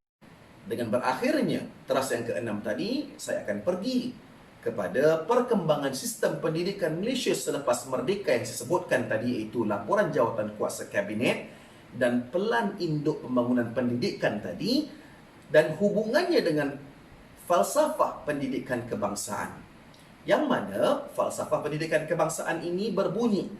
Dengan berakhirnya teras yang keenam tadi, saya akan pergi kepada perkembangan sistem pendidikan Malaysia selepas merdeka yang saya sebutkan tadi, iaitu laporan jawatan kuasa kabinet dan pelan induk pembangunan pendidikan tadi dan hubungannya dengan falsafah pendidikan kebangsaan. Yang mana falsafah pendidikan kebangsaan ini berbunyi,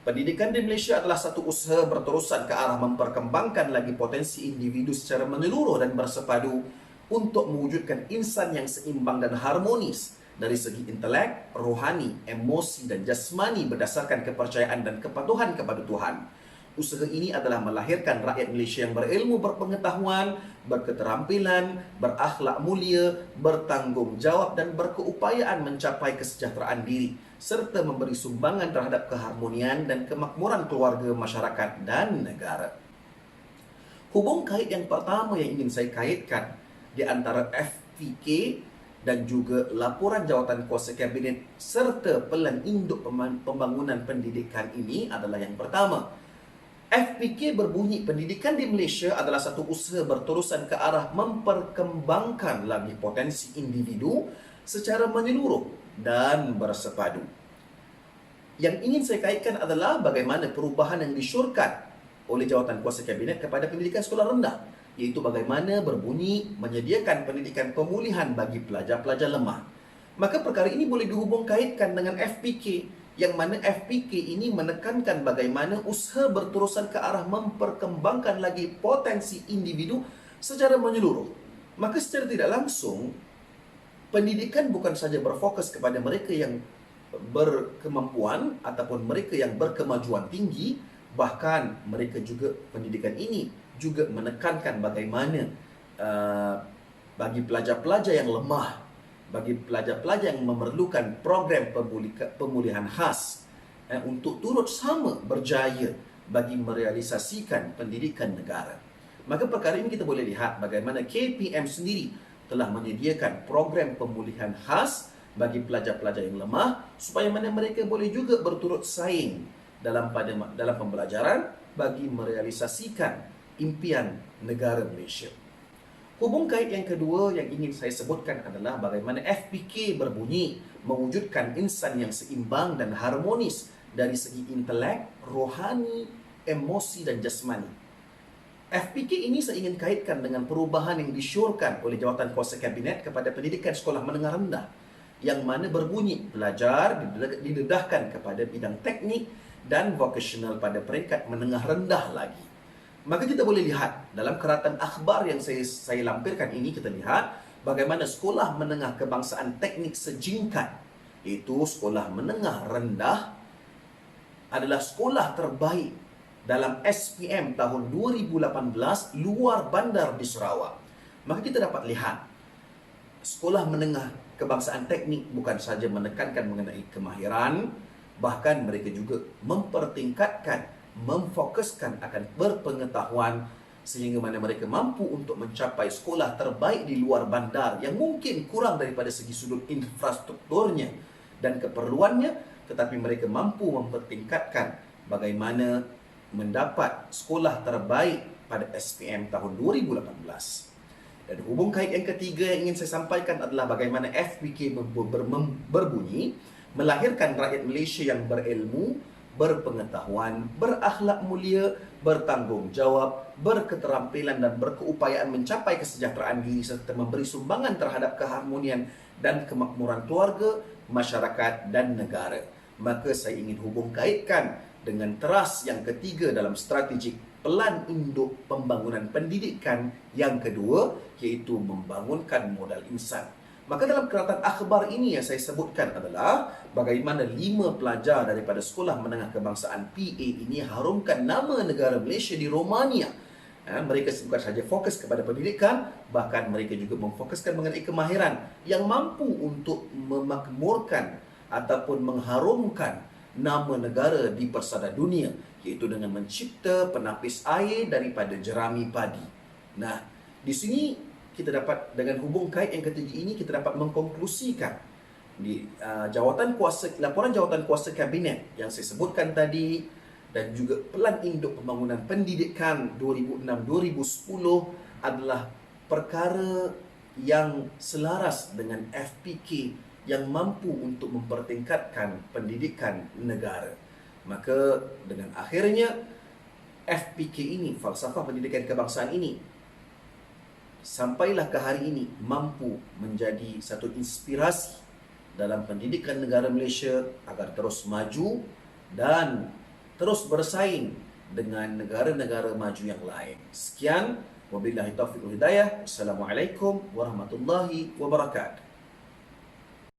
pendidikan di Malaysia adalah satu usaha berterusan ke arah memperkembangkan lagi potensi individu secara menyeluruh dan bersepadu untuk mewujudkan insan yang seimbang dan harmonis dari segi intelek, rohani, emosi dan jasmani berdasarkan kepercayaan dan kepatuhan kepada Tuhan. Usaha ini adalah melahirkan rakyat Malaysia yang berilmu, berpengetahuan, berketerampilan, berakhlak mulia, bertanggungjawab dan berkeupayaan mencapai kesejahteraan diri serta memberi sumbangan terhadap keharmonian dan kemakmuran keluarga, masyarakat dan negara. Hubung kait yang pertama yang ingin saya kaitkan di antara FPK dan juga laporan jawatan kuasa kabinet serta pelan induk pembangunan pendidikan ini adalah yang pertama. FPK berbunyi pendidikan di Malaysia adalah satu usaha berterusan ke arah memperkembangkan lagi potensi individu secara menyeluruh dan bersepadu. Yang ingin saya kaitkan adalah bagaimana perubahan yang disyorkan oleh jawatan kuasa kabinet kepada pendidikan sekolah rendah, iaitu bagaimana berbunyi menyediakan pendidikan pemulihan bagi pelajar-pelajar lemah. Maka perkara ini boleh dihubung kaitkan dengan FPK, yang mana FPK ini menekankan bagaimana usaha berterusan ke arah memperkembangkan lagi potensi individu secara menyeluruh. Maka secara tidak langsung, pendidikan bukan saja berfokus kepada mereka yang berkemampuan ataupun mereka yang berkemajuan tinggi, bahkan mereka juga, pendidikan ini juga menekankan bagaimana bagi pelajar-pelajar yang lemah, bagi pelajar-pelajar yang memerlukan program pemulihan khas untuk turut sama berjaya bagi merealisasikan pendidikan negara. Maka perkara ini kita boleh lihat bagaimana KPM sendiri telah menyediakan program pemulihan khas bagi pelajar-pelajar yang lemah supaya mana mereka boleh juga berturut saing dalam pembelajaran bagi merealisasikan impian negara Malaysia. Hubung kait yang kedua yang ingin saya sebutkan adalah bagaimana FPK berbunyi mewujudkan insan yang seimbang dan harmonis dari segi intelek, rohani, emosi dan jasmani. FPK ini saya ingin kaitkan dengan perubahan yang disyorkan oleh jawatan kuasa kabinet kepada pendidikan sekolah menengah rendah, yang mana berbunyi belajar didedahkan kepada bidang teknik dan vocational pada peringkat menengah rendah lagi. Maka kita boleh lihat dalam keratan akhbar yang saya lampirkan ini, kita lihat bagaimana sekolah menengah kebangsaan teknik sejingkat, iaitu sekolah menengah rendah, adalah sekolah terbaik dalam SPM tahun 2018 luar bandar di Sarawak. Maka kita dapat lihat sekolah menengah kebangsaan teknik bukan saja menekankan mengenai kemahiran, bahkan mereka juga mempertingkatkan, memfokuskan akan berpengetahuan sehingga mana mereka mampu untuk mencapai sekolah terbaik di luar bandar yang mungkin kurang daripada segi sudut infrastrukturnya dan keperluannya, tetapi mereka mampu mempertingkatkan bagaimana mendapat sekolah terbaik pada SPM tahun 2018. Dan hubung kait yang ketiga yang ingin saya sampaikan adalah bagaimana FPK berbunyi melahirkan rakyat Malaysia yang berilmu, berpengetahuan, berakhlak mulia, bertanggungjawab, berketerampilan dan berkeupayaan mencapai kesejahteraan diri serta memberi sumbangan terhadap keharmonian dan kemakmuran keluarga, masyarakat dan negara. Maka saya ingin hubung kaitkan dengan teras yang ketiga dalam strategik pelan induk pembangunan pendidikan yang kedua, iaitu membangunkan modal insan. Maka dalam keratan akhbar ini yang saya sebutkan adalah bagaimana 5 pelajar daripada sekolah menengah kebangsaan PA ini harumkan nama negara Malaysia di Romania. Mereka bukan sahaja fokus kepada pendidikan, bahkan mereka juga memfokuskan mengenai kemahiran yang mampu untuk memakmurkan ataupun mengharumkan nama negara di persada dunia, iaitu dengan mencipta penapis air daripada jerami padi. Nah, di sini kita dapat, dengan hubung kait yang ketiga ini, kita dapat mengkonklusikan di laporan jawatan kuasa kabinet yang saya sebutkan tadi dan juga pelan induk pembangunan pendidikan 2006-2010 adalah perkara yang selaras dengan FPK yang mampu untuk mempertingkatkan pendidikan negara. Maka dengan akhirnya FPK ini, falsafah pendidikan kebangsaan ini, sampailah ke hari ini mampu menjadi satu inspirasi dalam pendidikan negara Malaysia agar terus maju dan terus bersaing dengan negara-negara maju yang lain. Sekian, wabillahi taufiq wal hidayah. Assalamualaikum warahmatullahi wabarakatuh.